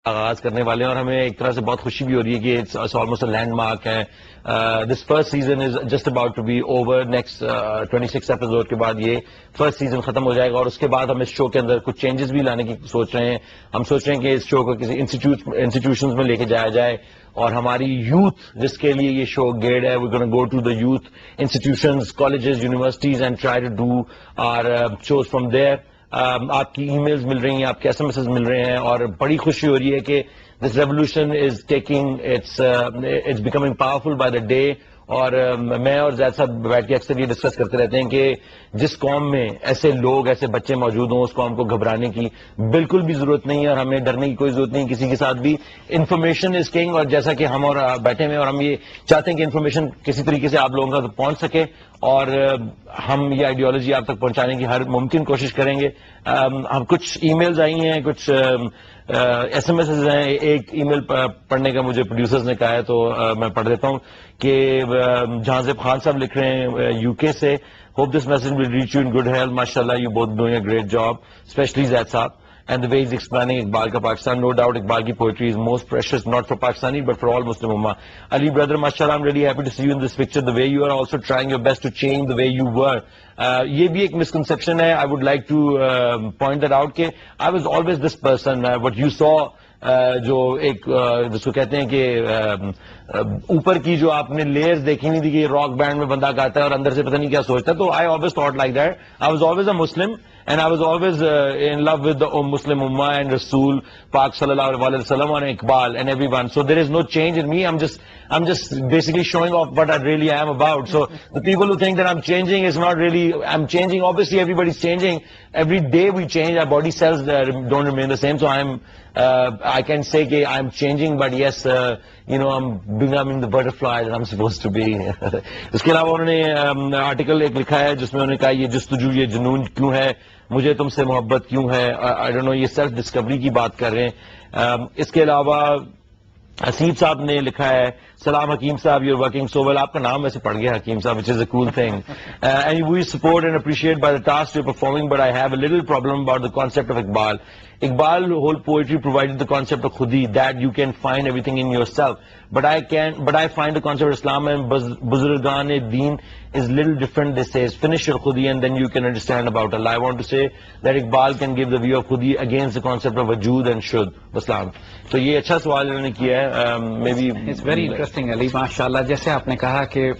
آغاز کرنے والے ہیں اور ہمیں ایک طرح سے بہت خوشی بھی ہو رہی ہے کہ it's almost a landmark ہے. This first season is just about to be over. Next 26 episode کے بعد یہ فرسٹ سیزن ختم ہو جائے گا اور اس کے بعد ہم اس شو کے اندر کچھ چینجز بھی لانے کی سوچ رہے ہیں. ہم سوچ رہے ہیں کہ اس شو کو کسی انسٹیٹیوشنز میں لے کے جایا جائے اور ہماری یوتھ جس کے لیے یہ شو گیڈ ہے, we're going to go to the youth institutions, colleges, universities and try to do our shows from there. آپ کی ای میلز مل رہی ہیں, آپ کے ایس ایم ایس مل رہے ہیں اور بڑی خوشی ہو رہی ہے کہ this revolution is taking it's becoming powerful by the day. اور میں اور زید صاحب بیٹھ کے اکثر یہ ڈسکس کرتے رہتے ہیں کہ جس قوم میں ایسے لوگ ایسے بچے موجود ہوں اس قوم کو گھبرانے کی بالکل بھی ضرورت نہیں ہے اور ہمیں ڈرنے کی کوئی ضرورت نہیں کسی کے ساتھ بھی. انفارمیشن از کنگ, اور جیسا کہ ہم اور بیٹھے ہوئے اور ہم یہ چاہتے ہیں کہ انفارمیشن کسی طریقے سے آپ لوگوں تک پہنچ سکے اور ہم یہ آئیڈیالوجی آپ تک پہنچانے کی ہر ممکن کوشش کریں گے. ہم کچھ ای میلز آئی ہیں, کچھ ایس ایم ایس ہیں. ایک ای میل پڑھنے کا مجھے پروڈیوسرز نے کہا ہے تو میں پڑھ دیتا ہوں کہ جہاں زیب خان صاحب لکھ رہے ہیں یو کے سے, hope this message will reach you in good health, ماشاء اللہ you both doing a great job, especially Zaid Sahab. And the way he's explaining Iqbal ka Pakistan, no doubt Iqbal ki poetry is most precious, not for Pakistani, but for all Muslim Ummah. Ali brother, mashallah, I'm really happy to see you in this picture. The way you are also trying your best to change the way you were. Ye bhi ek misconception hai. I would like to point that out ke I was always this person. What you saw, جو ایک جس کو کہتے ہیں کہ اوپر کی جو آپ نے لیئرز دیکھی نہیں تھی کہ راک بینڈ میں بندہ گاتا ہے اور اندر سے پتہ نہیں کیا سوچتا ہے, تو I always thought like that. I was always a Muslim and I was always in love with the Muslim Ummah and Rasool Pak sallallahu alaihi wasallam and Iqbal and everyone. So there is no change in me. I'm just basically showing off what I really am about. So the people who think that I'm changing is not really. I'm changing. Obviously, everybody's changing. Every day we change. Our body cells don't remain the same. So I can say that I'm changing, but yes, I'm becoming the butterfly that I'm supposed to be. اس کے علاوہ انہوں نے article ایک لکھا ہے جس میں انہوں نے کہا یہ جستجو, یہ جنون کیوں ہے, مجھے تم سے محبت کیوں ہے. آئی ڈونٹ نو, یہ سیلف ڈسکوری کی بات کر رہے ہیں. اس کے علاوہ حسیب صاحب نے لکھا ہے, سلام حکیم صاحب, یو ورکنگ سو ویل. آپ کا نام ویسے پڑ گیا حکیم صاحب, which is a cool thing. And we support and appreciate by the task you performing, but I have a little problem about the concept of Iqbal. Iqbal whole poetry provided the concept of khudi, that you can find everything in yourself. But I find the concept of Islam and Buzurgan-e-Deen is little different. They say finish your khudi and then you can understand about Allah. I want to say that Iqbal can give the view of khudi against the concept of wajud and shud. Islam. تو یہ اچھا سوال انہوں نے کیا ہے. Maybe it's very interesting, Ali. MashaAllah, جیسے آپ نے کہا کہ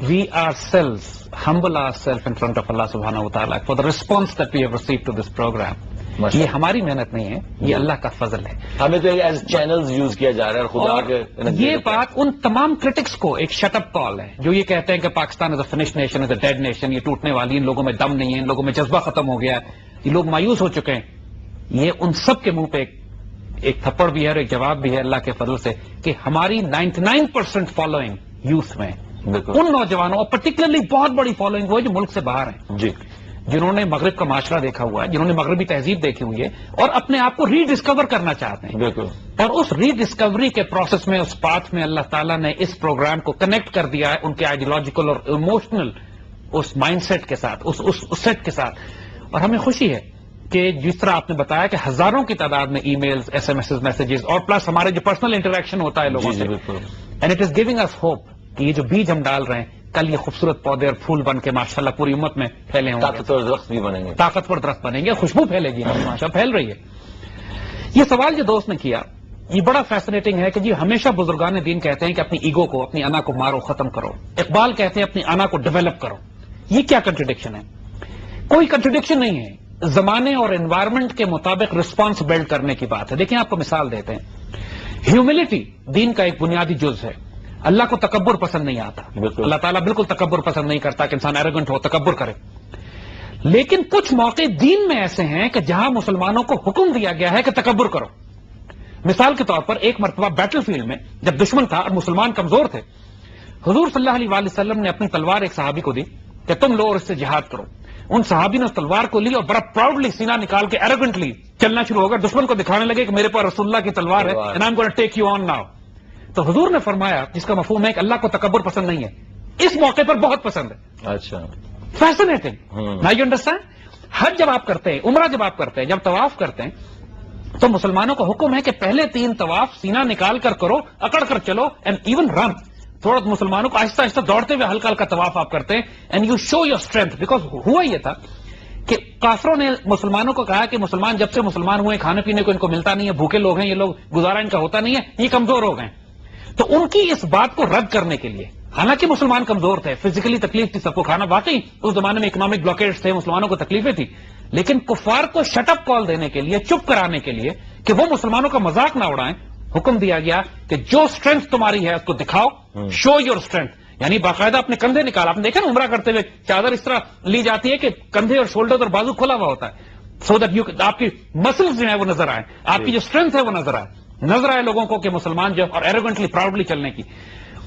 we ourselves humble ourselves in front of Allah subhanahu wa ta'ala for the response that we have received to this program. یہ ہماری محنت نہیں ہے, یہ اللہ کا فضل ہے. ہمیں تو ایز چینلز یوز کیا جا رہا ہے خدا کے. یہ بات ان تمام کرٹکس کو ایک شٹ اپ کال ہے جو یہ کہتے ہیں کہ پاکستان از اے فنش نیشن, از اے ڈیڈ نیشن, یہ ٹوٹنے والی, ان لوگوں میں دم نہیں ہے, ان لوگوں میں جذبہ ختم ہو گیا, یہ لوگ مایوس ہو چکے ہیں. یہ ان سب کے منہ پہ ایک تھپڑ بھی ہے اور ایک جواب بھی ہے اللہ کے فضل سے کہ ہماری 99% فالوئنگ یوتھ میں, ان نوجوانوں اور پرٹیکولرلی بہت بڑی فالوئنگ وہ ہے جو ملک سے باہر ہیں, جی, جنہوں نے مغرب کا معاشرہ دیکھا ہوا ہے, جنہوں نے مغربی تہذیب دیکھی ہوئی ہے اور اپنے آپ کو ری ڈسکور کرنا چاہتے ہیں. بالکل. اور اس ری ڈسکوری کے پروسیس میں, اس پاتھ میں اللہ تعالیٰ نے اس پروگرام کو کنیکٹ کر دیا ہے ان کے آئیڈیولوجیکل اور ایموشنل اس مائنڈ سیٹ کے ساتھ, اس سیٹ کے ساتھ. اور ہمیں خوشی ہے کہ جس طرح آپ نے بتایا کہ ہزاروں کی تعداد میں emails, S M S, messages اور پلس ہمارے جو پرسنل انٹریکشن ہوتا ہے لوگوں سے, and it is giving us hope کہ یہ جو بیج ہم ڈال رہے ہیں کل یہ خوبصورت پودے اور پھول بن کے ماشاءاللہ پوری امت میں پھیلے ہوں گے, طاقتور درخت بھی بنیں گے, طاقتور درخت بنیں گے, خوشبو پھیلے گی, ماشاءاللہ پھیل رہی ہے. یہ سوال جو دوست نے کیا یہ بڑا فیسنیٹنگ ہے کہ جی ہمیشہ بزرگان دین کہتے ہیں کہ اپنی ایگو کو, اپنی انا کو مارو, ختم کرو. اقبال کہتے ہیں اپنی انا کو ڈیولپ کرو. یہ کیا کنٹرڈکشن ہے؟ کوئی کنٹرڈکشن نہیں ہے, زمانے اور انوائرمنٹ کے مطابق رسپانس بلڈ کرنے کی بات ہے. دیکھیں آپ کو مثال دیتے ہیں, ہیوملٹی دین کا ایک بنیادی جز ہے. اللہ کو تکبر پسند نہیں آتا, اللہ تعالیٰ بالکل تکبر پسند نہیں کرتا کہ انسان ایروگنٹ ہو, تکبر کرے. لیکن کچھ موقع دین میں ایسے ہیں کہ جہاں مسلمانوں کو حکم دیا گیا ہے کہ تکبر کرو. مثال کے طور پر ایک مرتبہ بیٹل فیلڈ میں جب دشمن تھا اور مسلمان کمزور تھے, حضور صلی اللہ علیہ وسلم نے اپنی تلوار ایک صحابی کو دی کہ تم لو اور اس سے جہاد کرو. ان صحابی نے اس تلوار کو لی اور بڑا پراؤڈلی سینہ نکال کے ایروگنٹلی چلنا شروع ہو گیا, دشمن کو دکھانے لگے کہ میرے پاس رسول اللہ کی تلوار ہے, and I'm going to take you on now. تو حضور نے فرمایا, جس کا مفہوم ہے کہ اللہ کو تکبر پسند نہیں ہے, اس موقع پر بہت پسند ہے. اچھا, فیسنیٹنگ. نا یو انڈرسٹینڈ. حج جب آپ کرتے ہیں, عمرہ جب آپ کرتے ہیں, جب طواف کرتے ہیں, تو مسلمانوں کا حکم ہے کہ پہلے 3 طواف سینہ نکال کر کرو، اکڑ کر چلو، اینڈ ایون رن. تھوڑا مسلمانوں کو آہستہ آہستہ دوڑتے ہوئے ہلکا ہلکا طواف آپ کرتے ہیں، and you show your strength. Because ہوا یہ تھا کہ کافروں نے مسلمانوں کو کہا کہ مسلمان جب سے مسلمان ہوئے کھانے پینے کو ان کو ملتا نہیں ہے، بھوکے لوگ ہیں، یہ لوگ گزارا ان کا ہوتا نہیں ہے، یہ کمزور ہو گئے. تو ان کی اس بات کو رد کرنے کے لیے، حالانکہ مسلمان کمزور تھے، فزیکلی تکلیف تھی سب کو کھانا، واقعی اس زمانے میں اکنامک بلاکیڈز تھے، مسلمانوں کو تکلیفیں تھی، لیکن کفار کو شٹ اپ کال دینے کے لیے، چپ کرانے کے لیے کہ وہ مسلمانوں کا مذاق نہ اڑائیں، حکم دیا گیا کہ جو اسٹرینتھ تمہاری ہے اس کو دکھاؤ، شو یور اسٹرینتھ. یعنی باقاعدہ اپنے کندھے نکال. آپ نے دیکھا نا عمرہ کرتے ہوئے چادر اس طرح لی جاتی ہے کہ کندھے اور شولڈر اور بازو کھلا ہوا ہوتا ہے، سو دیٹ آپ کی مسلز جو ہیں وہ نظر آئے، آپ کی جو اسٹرینتھ ہے وہ نظر آئے لوگوں کو کہ مسلمان جو اور ایروگنٹلی پراؤڈلی چلنے کی.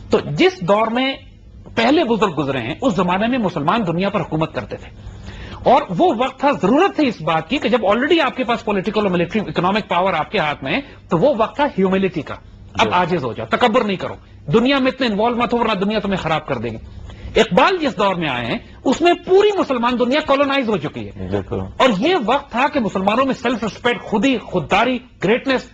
تو جس دور میں پہلے بزرگ گزرے ہیں اس زمانے میں مسلمان دنیا پر حکومت کرتے تھے، اور وہ وقت تھا، ضرورت تھی اس بات کی کہ جب آلریڈی آپ کے پاس پولیٹیکل اور ملٹری اکنامک پاور آپ کے ہاتھ میں ہے، تو وہ وقت تھا ہیوملٹی کا. اب عاجز ہو جاؤ، تکبر نہیں کرو، دنیا میں اتنے انوالو مت ہو ورنہ دنیا تمہیں خراب کر دے گی. اقبال جس دور میں آئے ہیں اس میں پوری مسلمان دنیا کالونائز ہو چکی ہے، اور یہ وقت تھا کہ مسلمانوں میں سیلف ریسپیکٹ، خودداری، گریٹنس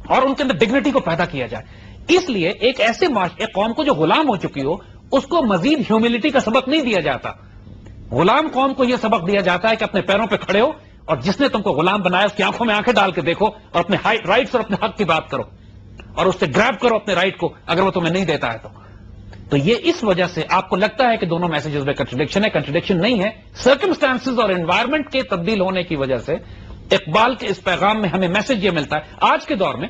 اور ان کے اندر ڈگنیٹی کو پیدا کیا جائے. اس لیے ایک ایسے ایک قوم کو جو غلام ہو چکی ہو اس کو مزید ہیوملٹی کا سبق نہیں دیا جاتا. غلام قوم کو یہ سبق دیا جاتا ہے کہ اپنے پیروں پہ کھڑے ہو، اور جس نے تم کو غلام بنایا اس کی آنکھوں میں آنکھیں ڈال کے دیکھو، اور اپنے رائٹس اور اپنے حق کی بات کرو، اور اس سے گریب کرو اپنے رائٹ کو اگر وہ تمہیں نہیں دیتا ہے تو یہ اس وجہ سے آپ کو لگتا ہے کہ دونوں میسجز میں کنٹرڈکشن ہے. کنٹرڈکشن نہیں ہے، سرکمسٹانسز اور انوائرمنٹ کے تبدیل ہونے کی وجہ سے اقبال کے اس پیغام میں ہمیں میسج یہ ملتا ہے. آج کے دور میں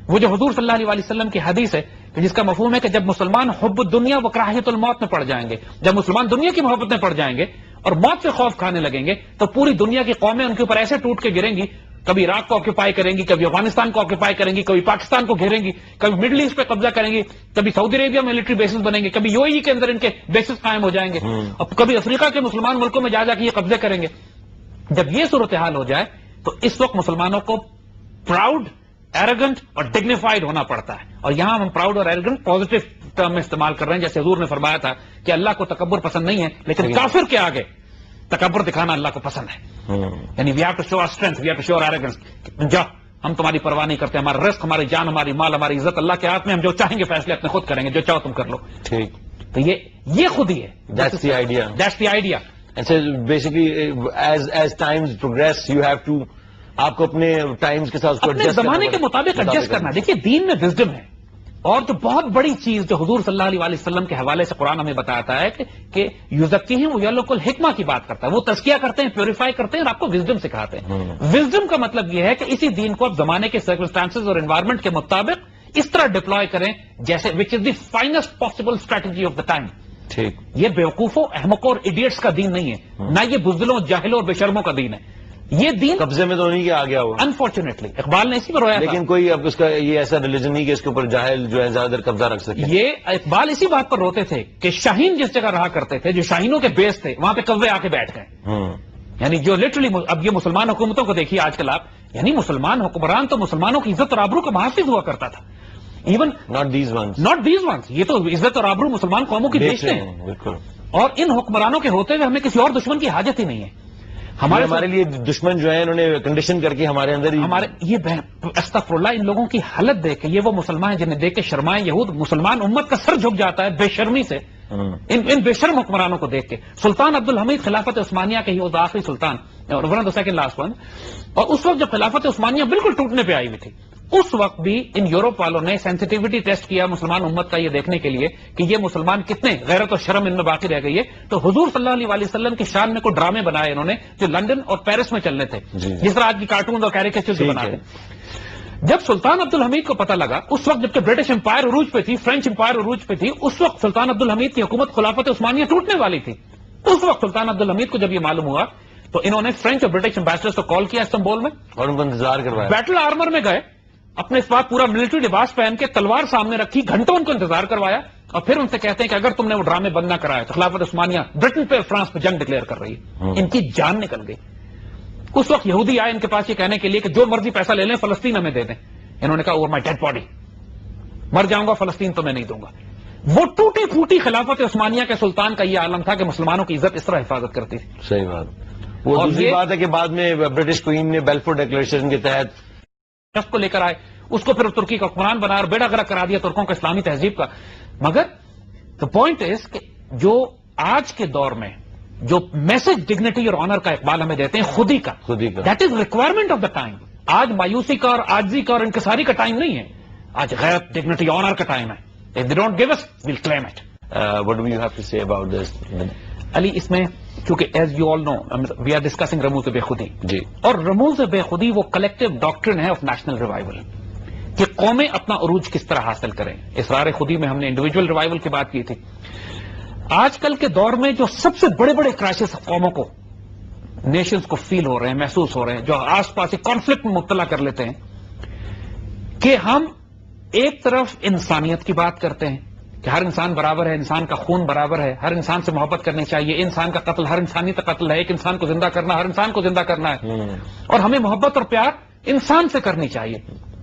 وہ جو حضور صلی اللہ علیہ وسلم کی حدیث ہے جس کا مفہوم ہے کہ جب مسلمان حب الدنیا و کراہیت الموت میں پڑ جائیں گے، جب مسلمان دنیا کی محبت میں پڑ جائیں گے اور موت سے خوف کھانے لگیں گے، تو پوری دنیا کی قومیں ان کے اوپر ایسے ٹوٹ کے گریں گی، کبھی عراق کو آکوپائی کریں گی، کبھی افغانستان کو آکوپائی کریں گی، کبھی پاکستان کو گھیریں گی، کبھی مڈل ایسٹ پہ قبضہ کریں گی، کبھی سعودی عربیہ میں ملٹری بیسز بنیں گے، کبھی UAE کے اندر ان کے بیسز قائم ہو جائیں گے، اور کبھی افریقہ کے مسلمان ملکوں میں جا کے یہ قبضے کریں گے. جب یہ صورتحال ہو جائے تو اس وقت مسلمانوں کو پراؤڈ، ایروگنٹ اور ڈگنیفائڈ ہونا پڑتا ہے. اور یہاں ہم پراؤڈ اور ایروگنٹ پازیٹو ٹرم میں استعمال کر رہے ہیں، جیسے حضور نے فرمایا تھا کہ اللہ کو تکبر پسند نہیں ہے، لیکن کافر کے آگے تکبر دکھانا اللہ کو پسند ہے. یعنی we have to show our strength, we have to show our arrogance. جاؤ، ہم تمہاری پرواہ نہیں کرتے، ہمارا رزق، ہماری جان، ہماری مال، ہماری عزت اللہ کے ہاتھ میں، ہم جو چاہیں گے فیصلے اپنے خود کریں گے، جو چاہو تم کر لو. ٹھیک. تو یہ خود ہی ہے. That's the idea. And so basically as times progress you have to آپ کو اپنے ٹائمز کے ساتھ اپنے زمانے کے مطابق ایڈجسٹ کرنا. دیکھیے دین میں وزڈم ہے، اور جو بہت بڑی چیز جو حضور صلی اللہ علیہ وسلم کے حوالے سے قرآن ہمیں بتاتا ہے کہ یزکیہم ویعلمکم الحکمہ کی بات کرتا ہے، وہ تزکیہ کرتے ہیں، پیوریفائی کرتے ہیں اور آپ کو وزڈم سکھاتے ہیں. وزڈم کا مطلب یہ ہے کہ اسی دین کو اب زمانے کے سرکمسٹانسز اور انوائرمنٹ کے مطابق اس طرح ڈپلوائے کریں جیسے which is the finest possible strategy of the time. ٹھیک. یہ بیوقوفوں، احمقوں اور ایڈیٹس کا دین نہیں ہے، نہ یہ بزدلوں، جاہلوں اور بے شرموں کا دین ہے. یہ دین قبضے میں تو نہیں آ گیا ہوا انفارچونیٹلی، اقبال نے اسی پر رویا. لیکن کوئی اب اس کا یہ ایسا ریلیجن نہیں کہ اس کے اوپر جاہل جو ہے زیادہ دیر قبضہ رکھ سکے. یہ اقبال اسی بات پر روتے تھے کہ شاہین جس جگہ رہا کرتے تھے، جو شاہینوں کے بیس تھے، وہاں پہ کوے آ کے بیٹھ گئے. یعنی جو لٹرلی اب یہ مسلمان حکومتوں کو دیکھیے آج کل آپ، یعنی مسلمان حکمران تو مسلمانوں کی عزت اور آبرو کا محافظ ہوا کرتا تھا. ایون ناٹ دیز ونس، یہ تو عزت اور آبرو مسلمان قوموں کی بیچتے ہیں. بالکل. اور ان حکمرانوں کے ہوتے ہوئے ہمیں کسی اور دشمن کی حاجت ہی نہیں ہے. ہمارے لیے دشمن جو ہے انہوں نے کنڈیشن کر کے ہمارے اندر یہ استغفر اللہ، ان لوگوں کی حالت دیکھ کے، یہ وہ مسلمان ہیں جنہیں دیکھ کے شرمائے یہود. مسلمان امت کا سر جھک جاتا ہے بے شرمی سے ان بے شرم حکمرانوں کو دیکھ کے. سلطان عبدالحمید خلافت عثمانیہ کے ہی وہ آخری سلطان، ورنہ سیکنڈ لاسٹ ون. اور اس وقت جب خلافت عثمانیہ بالکل ٹوٹنے پہ آئی ہوئی تھی، اس وقت بھی ان یورپ والوں نے سینسٹیوٹی ٹیسٹ کیا مسلمان امت کا، یہ دیکھنے کے لیے کہ یہ مسلمان کتنے غیرت و شرم ان میں باقی رہ گئی ہے. تو حضور صلی اللہ علیہ وسلم کی شان میں کوئی ڈرامے بنائے انہوں نے جو لندن اور پیرس میں چلنے تھے، جس طرح آج کی کارٹونز اور کیریکیچرز بناتے. جب سلطان عبدالحمید کو پتہ لگا، اس وقت جبکہ برٹش امپائر عروج پہ تھی، فرینچ امپائر عروج پہ تھی، اس وقت سلطان عبدالحمید کی حکومت خلافت عثمانیہ ٹوٹنے والی تھی. اس وقت سلطان عبدالحمید کو جب یہ معلوم ہوا تو انہوں نے فرینچ اور برٹش امبیسڈرز کو کال کیا استنبول میں، اور ان کو انتظار کروایا. بیٹل آرمر میں گئے، اپنے اس بات پورا ملٹری لباس پہن کے تلوار سامنے رکھی، گھنٹوں ان کو انتظار کروایا، اور پھر ان سے کہتے ہیں کہ اگر تم نے وہ ڈرامے بند نہ کرائے تو خلافت عثمانیہ برٹن پہ فرانس پہ جنگ ڈکلیئر کر رہی ہے. ان کی جان نکل گئی. اس وقت یہودی آئے ان کے پاس یہ کہنے کے لیے کہ جو مرضی پیسہ لے لیں، فلسطین ہمیں دے دیں. انہوں نے کہا اوور مائی ڈیڈ باڈی، مر جاؤں گا، فلسطین تو میں نہیں دوں گا. وہ ٹوٹی پھوٹی خلافت عثمانیہ کے سلطان کا یہ عالم تھا کہ مسلمانوں کی عزت اس طرح حفاظت کرتی تھی. صحیح بات. وہ دوسری بات ہے کہ بعد میں برٹش کوئین نے بیلفور ڈیکلیریشن کے تحت شخص کو لے کر آئے, اس کو پھر ترکی کا حکمران بنا اور بیڑا غرق کرا دیا ترکوں کا اسلامی تہذیب کا. مگر دا پوائنٹ از کہ جو آج کے دور میں جو میسج ڈگنیٹی اور آنر کا اقبال ہمیں دیتے ہیں خود ہی کا, that is requirement of the time. آج مایوسی کا اور عاجزی کا اور انکساری کا ٹائم نہیں ہے, آج غیرت, ڈگنیٹی, آنر کا ٹائم ہے. If they don't give us, we'll claim it. What do you have to say about this? Ali, اس میں کیونکہ as you all know we are discussing Rumuz بے خودی, جی, اور رموز بے خودی وہ کلیکٹو ڈاکٹرن ہے آف نیشنل ریوائول کہ قومیں اپنا عروج کس طرح حاصل کریں. اسرار خودی میں ہم نے انڈیویجول ریوائول کی بات کی تھی. آج کل کے دور میں جو سب سے بڑے بڑے کرائسس قوموں کو, نیشنز کو فیل ہو رہے ہیں, محسوس ہو رہے ہیں, جو آس پاس کانفلکٹ میں مبتلا کر لیتے ہیں کہ ہم ایک طرف انسانیت کی بات کرتے ہیں کہ ہر انسان برابر ہے, انسان کا خون برابر ہے, ہر انسان سے محبت کرنی چاہیے, انسان کا قتل ہر انسانی کا قتل ہے, ایک انسان کو زندہ کرنا ہر انسان کو زندہ کرنا ہے, اور ہمیں محبت اور پیار انسان سے کرنی چاہیے,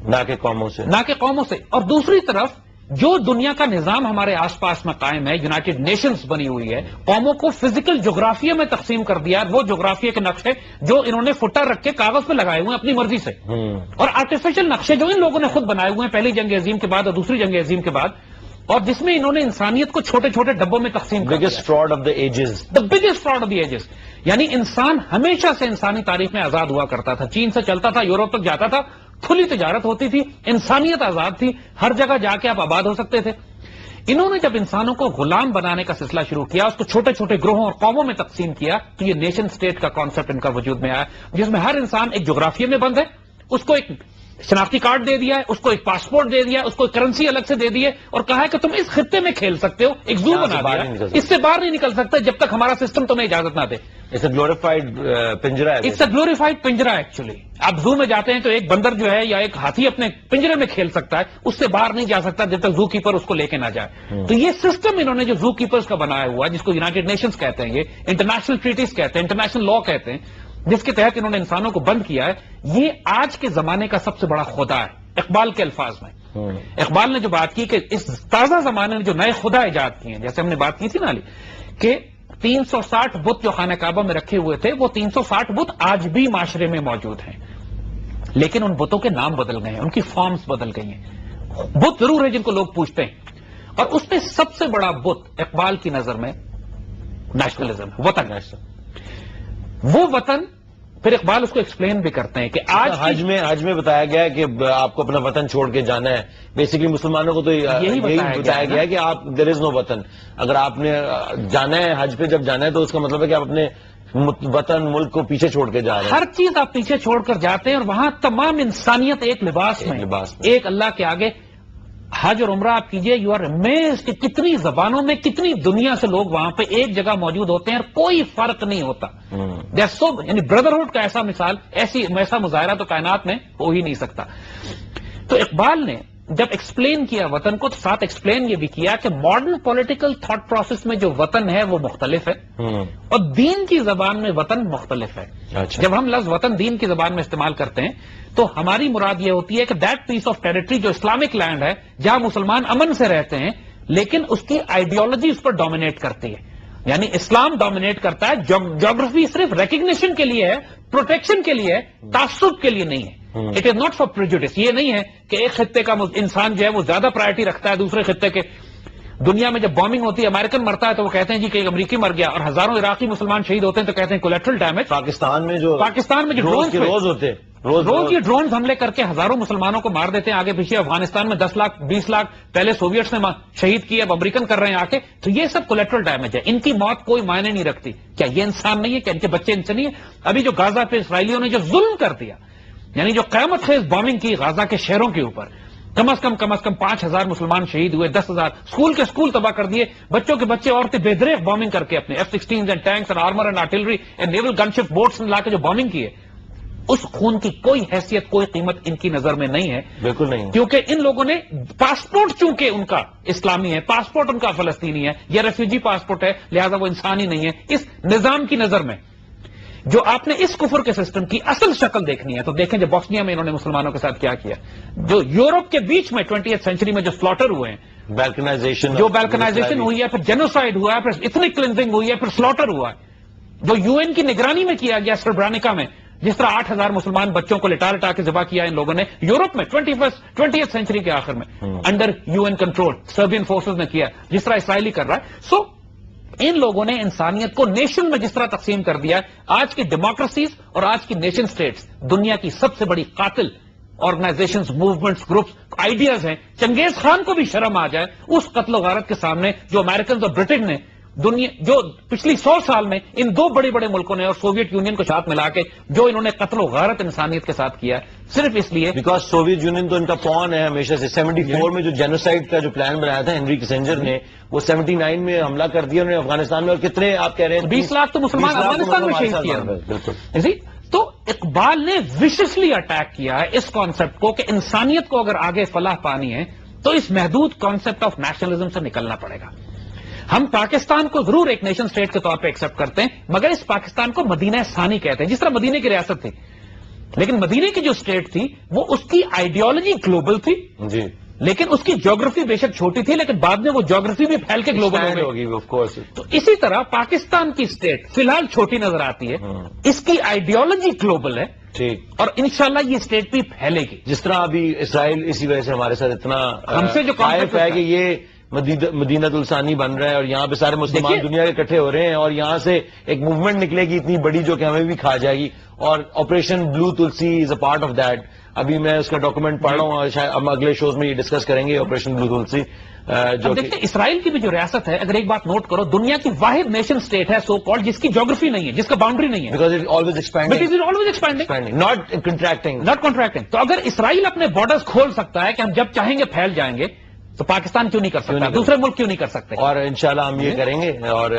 نہ کہ قوموں سے, نہ کہ قوموں سے. اور دوسری طرف جو دنیا کا نظام ہمارے آس پاس میں قائم ہے, یونائٹڈ نیشنز بنی ہوئی ہے, قوموں کو فزیکل جغرافیہ میں تقسیم کر دیا, وہ جغرافیہ کے نقشے جو انہوں نے فٹر رکھ کے کاغذ پہ لگائے ہوئے ہیں اپنی مرضی سے, اور آرٹیفیشل نقشے جو ان لوگوں نے خود بنائے ہوئے ہیں پہلی جنگ عظیم کے بعد اور دوسری جنگ عظیم کے بعد, اور جس میں انہوں نے انسانیت کو چھوٹے چھوٹے ڈبوں میں تقسیم کر دیا. Biggest fraud of the ages, the biggest fraud of the ages. یعنی انسان ہمیشہ سے انسانی تاریخ میں آزاد ہوا کرتا تھا, چین سے چلتا تھا, یورپ تک جاتا تھا, کھلی تجارت ہوتی تھی, انسانیت آزاد تھی, ہر جگہ جا کے آپ آباد ہو سکتے تھے. انہوں نے جب انسانوں کو غلام بنانے کا سلسلہ شروع کیا, اس کو چھوٹے چھوٹے گروہوں اور قوموں میں تقسیم کیا, تو یہ نیشن سٹیٹ کا کانسیپٹ ان کا وجود میں آیا, جس میں ہر انسان ایک جغرافیہ میں بند ہے, اس کو ایک شناختی کارڈ دے دیا ہے, اس کو ایک پاسپورٹ دے دیا, اس کو ایک کرنسی الگ سے دے دی ہے, اور کہا ہے کہ تم اس خطے میں کھیل سکتے ہو, ایک زو بنا دیا, اس سے باہر نہیں نکل سکتے جب تک ہمارا سسٹم تمہیں اجازت نہ دے. اٹس اے گلوریفائڈ پنجرا, اٹس اے گلوریفائڈ پنجرا ایکچولی. آپ زو میں جاتے ہیں تو ایک بندر جو ہے یا ایک ہاتھی اپنے پنجرے میں کھیل سکتا ہے, اس سے باہر نہیں جا سکتا جب تک زو کیپر اس کو لے کے نہ جائے. تو یہ سسٹم انہوں نے جو زو کیپرز کا بنایا ہوا ہے, جس کو یونائٹڈ نیشنز کہتے ہیں, یہ انٹرنیشنل ٹریٹیز کہتے ہیں, انٹرنیشنل لا کہتے ہیں, جس کے تحت انہوں نے انسانوں کو بند کیا ہے, یہ آج کے زمانے کا سب سے بڑا خدا ہے. اقبال کے الفاظ میں اقبال نے جو بات کی کہ اس تازہ زمانے میں جو نئے خدا ایجاد کیے ہیں, جیسے ہم نے بات کی تھی نا علی, کہ 360 بت جو خانہ کعبہ میں رکھے ہوئے تھے, وہ 360 بت آج بھی معاشرے میں موجود ہیں, لیکن ان بتوں کے نام بدل گئے ہیں, ان کی فارمز بدل گئی ہیں. بت ضرور ہے جن کو لوگ پوچھتے ہیں, اور اس میں سب سے بڑا بت اقبال کی نظر میں نیشنلزم ہے, وطن. وہ وطن پھر اقبال اس کو ایکسپلین بھی کرتے ہیں کہ آج حج میں بتایا گیا ہے کہ آپ کو اپنا وطن چھوڑ کے جانا ہے. بیسیکلی مسلمانوں کو تو یہی بتایا گیا ہے کہ آپ دیر از نو وطن. اگر آپ نے جانا ہے حج پہ, جب جانا ہے تو اس کا مطلب ہے کہ آپ اپنے وطن ملک کو پیچھے چھوڑ کے جا رہے ہیں. ہر چیز آپ پیچھے چھوڑ کر جاتے ہیں, اور وہاں تمام انسانیت ایک لباس میں, ایک اللہ کے آگے. حج اور عمرہ آپ کیجئے, یو آر امیزڈ کہ کتنی زبانوں میں, کتنی دنیا سے لوگ وہاں پہ ایک جگہ موجود ہوتے ہیں, اور کوئی فرق نہیں ہوتا. یعنی بردرہڈ کا ایسا مثال, ایسا مظاہرہ تو کائنات میں ہو ہی نہیں سکتا. تو اقبال نے جب ایکسپلین کیا وطن کو, تو ساتھ ایکسپلین یہ بھی کیا کہ ماڈرن پولیٹیکل تھاٹ پروسیس میں جو وطن ہے وہ مختلف ہے, اور دین کی زبان میں وطن مختلف ہے. جب ہم لفظ وطن دین کی زبان میں استعمال کرتے ہیں تو ہماری مراد یہ ہوتی ہے کہ دیٹ پیس آف ٹیریٹری جو اسلامک لینڈ ہے, جہاں مسلمان امن سے رہتے ہیں, لیکن اس کی آئیڈیالوجی اس پر ڈومینیٹ کرتی ہے. یعنی اسلام ڈومینیٹ کرتا ہے, جیوگرافی صرف ریکگنیشن کے لیے ہے, پروٹیکشن کے لیے ہے, تعصب کے لیے نہیں ہے. It is not for prejudice. یہ نہیں ہے کہ ایک خطے کا انسان جو ہے وہ زیادہ پرائرٹی رکھتا ہے دوسرے خطے کے. دنیا میں جب بامبنگ ہوتی ہے, امریکن مرتا ہے تو وہ کہتے ہیں جی کہ ایک امریکی مر گیا, اور ہزاروں عراقی مسلمان شہید ہوتے ہیں تو کہتے ہیں کولیٹرل ڈیمیج. پاکستان میں جو روز ہوتے ہیں, روز یہ ڈرونز حملے کر کے ہزاروں مسلمانوں کو مار دیتے ہیں آگے پیچھے. افغانستان میں 10 لاکھ 20 لاکھ پہلے سوویٹس نے شہید کیے, اب امریکن کر رہے ہیں آ کے. تو یہ سب کولیٹرل ڈیمیج ہے, ان کی موت کوئی معنی نہیں رکھتی. کیا یہ انسان نہیں ہے؟ کیا ان کے بچے ان سے نہیں ہے؟ ابھی جو غزہ پہ اسرائیلیوں نے جو ظلم کر دیا, یعنی جو قیامت خیز بامبنگ کی غزہ کے شہروں کے اوپر, کم از کم 5,000 مسلمان شہید ہوئے, 10,000 اسکول کے اسکول تباہ کر دیے, بچوں کے بچے عورتیں بے دریغ بامبنگ کر کے اپنے F-16 and tanks and armour and artillery and naval gunship boats لا کے جو بامبنگ کیے, اس خون کی کوئی حیثیت, کوئی قیمت ان کی نظر میں نہیں ہے. بالکل نہیں, کیونکہ ان لوگوں نے پاسپورٹ, چونکہ ان کا اسلامی ہے, پاسپورٹ ان کا فلسطینی ہے, یا ریفیوجی پاسپورٹ ہے, لہذا وہ انسانی نہیں ہے. اس نظام کی نظر میں جو آپ نے اس کفر کے سسٹم کی اصل شکل دیکھنی ہے تو دیکھیں جو بوسنیا میں انہوں نے مسلمانوں کے ساتھ کیا کیا, جو یورپ کے بیچ میں 20th سینچری میں جو سلاٹر ہوئے ہیں, بیلکنائزیشن ہوئی ہے, پھر جینوسائیڈ ہوا ہے, پھر اتنی کلینزنگ ہوئی ہے, پھر سلاٹر ہوا ہے, جو UN کی نگرانی میں کیا گیا سربرانیکا میں, جس طرح 8,000 مسلمان بچوں کو لٹا لٹا کے ذبح کیا ان لوگوں نے یورپ میں 20th سینچری کے آخر میں انڈر UN کنٹرول سربین فورسز نے کیا، جس طرح اسرائیلی کر رہا ہے. سو ان لوگوں نے انسانیت کو نیشن میں جس طرح تقسیم کر دیا ہے. آج کی ڈیموکریسیز اور آج کی نیشن سٹیٹس دنیا کی سب سے بڑی قاتل آرگنائزیشنز، موومنٹس، گروپس، آئیڈیاز ہیں. چنگیز خان کو بھی شرم آ جائے اس قتل و غارت کے سامنے جو امریکنز اور برٹن نے دنیا جو پچھلی 100 سال میں ان دو بڑے بڑے ملکوں نے اور سوویت یونین کو ساتھ ملا کے جو انہوں نے قتل و غارت انسانیت کے ساتھ کیا صرف اس لیے بیکاز سوویت یونین تو ان کا پون ہے ہمیشہ سے. 74 میں جو جینوسائڈ کا جو پلان بنایا تھا ہنری کسنجر نے، وہ 79 میں حملہ کر دیا انہوں نے افغانستان میں. اور کتنے آپ کہہ رہے ہیں 20 لاکھ تو مسلمان افغانستان میں شہید کیا. بالکل. تو اقبال نے وشسلی اٹیک کیا ہے اس کانسیپٹ کو کہ انسانیت کو اگر آگے فلاح پانی ہے تو اس محدود کانسیپٹ آف نیشنلزم سے نکلنا پڑے گا. ہم پاکستان کو ضرور ایک نیشن سٹیٹ کے طور پہ ایکسپٹ کرتے ہیں، مگر اس پاکستان کو مدینہ ثانی کہتے ہیں، جس طرح مدینے کی ریاست تھی. لیکن مدینے کی جو سٹیٹ تھی وہ اس کی آئیڈیالوجی گلوبل تھی جی، لیکن اس کی جیوگرافی بے شک چھوٹی تھی، لیکن بعد میں وہ جیوگرافی بھی پھیل کے گلوبل ہوگی آف کورس. تو اسی طرح پاکستان کی سٹیٹ فی الحال چھوٹی نظر آتی ہے، اس کی آئیڈیالوجی گلوبل ہے ٹھیک، اور انشاءاللہ یہ سٹیٹ بھی پھیلے گی. جس طرح ابھی اسرائیل اسی وجہ سے ہمارے ساتھ اتنا ہم سے جو قائف ہے کہ یہ مدینۃ الثانی بن رہا ہے اور یہاں پہ سارے مسلمان دنیا کے اکٹھے ہو رہے ہیں اور یہاں سے ایک موومنٹ نکلے گی اتنی بڑی جو کہ ہمیں بھی کھا جائے گی. اور Operation blue Tulsi is a part of that. ابھی میں اس کا ڈاکومنٹ پڑھ رہا ہوں، شاید ہم اگلے شوز میں یہ ڈسکس کریں گے آپریشن بلو تلسی. جو دیکھیں اسرائیل کی بھی جو ریاست ہے، اگر ایک بات نوٹ کرو، دنیا کی واحد نیشن سٹیٹ ہے سو کالڈ جس کی جیوگرافی نہیں ہے، جس کا باؤنڈری نہیں ہے، because it always expanding not contracting. تو اگر اسرائیل اپنے بارڈرز کھول سکتا ہے کہ ہم جب چاہیں گے پھیل جائیں گے تو پاکستان کیوں نہیں کر سکتا، دوسرے ملک کیوں نہیں کر سکتے؟ اور انشاءاللہ ہم یہ کریں گے. اور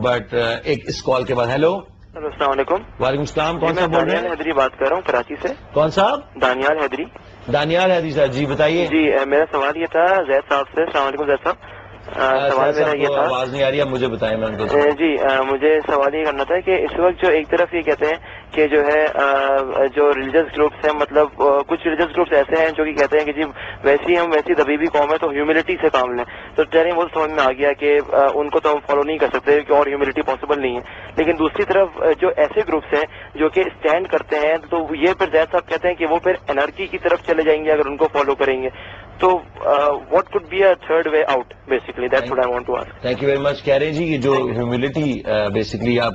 بٹ ایک اس کال کے بعد ہیلو السلام علیکم. وعلیکم السلام. کون صاحب بول رہے دانیال ہیں؟ حیدری بات کر رہا ہوں کراچی سے. کون صاحب؟ دانیال حیدری. دانیال حیدری صاحب جی بتائیے. جی میرا سوال یہ تھا زید صاحب سے. السلام علیکم زید صاحب. سوال میرا یہ تھا، آواز نہیں آ رہی ہے، مجھے بتائیں. میں جی مجھے سوال یہ کرنا تھا کہ اس وقت جو ایک طرف یہ کہتے ہیں کہ جو ہے جو ریلیجس گروپس ہیں، مطلب کچھ ریلیجس گروپس ایسے ہیں جو کہ کہتے ہیں کہ جی ہم ویسی دبیبی قوم ہے تو ہیوملٹی سے کام لیں. تو ٹرین وہ سمجھ میں آ گیا کہ ان کو تو ہم فالو نہیں کر سکتے کہ اور ہیوملٹی پاسبل نہیں ہے. لیکن دوسری طرف جو ایسے گروپس ہیں جو کہ اسٹینڈ کرتے ہیں تو یہ پھر زید صاحب کہتے ہیں کہ وہ پھر انارکی کی طرف چلے جائیں گے اگر ان کو فالو کریں گے. تو what could be a third way out basically? That's what I want to ask. Thank you very much. کہہ رہے ہیں جی کہ جو ہیوملٹی بیسکلی آپ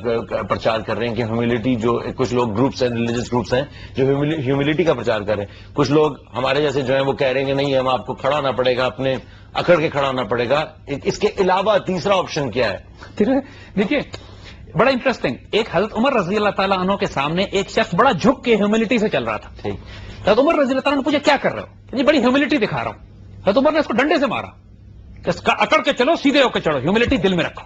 پرچار کر رہے ہیں کہ ہیوملٹی جو کچھ لوگ گروپس ہیں، ریلیجس گروپس ہیں جو ہیوملٹی کا پرچار کر رہے ہیں. کچھ لوگ ہمارے جیسے جو ہیں وہ کہہ رہے ہیں کہ نہیں، ہم آپ کو کھڑا ہونا پڑے گا، اپنے اکڑ کے کھڑا ہونا پڑے گا. اس کے علاوہ تیسرا آپشن کیا ہے؟ دیکھیے بڑا انٹرسٹنگ، ایک حضرت عمر رضی اللہ تعالیٰ عنہ کے سامنے ایک شخص بڑا جھک کے ہیوملٹی سے چل رہا تھا. حضرت عمر رضی اللہ تعالیٰ نے پوچھا کیا کر رہے ہو؟ جی بڑی ہیوملٹی دکھا رہا ہوں. حضرت عمر نے اس کو ڈنڈے سے مارا کہ اکڑ کے چلو، سیدھے ہو کے چڑھو، ہیوملٹی دل میں رکھو.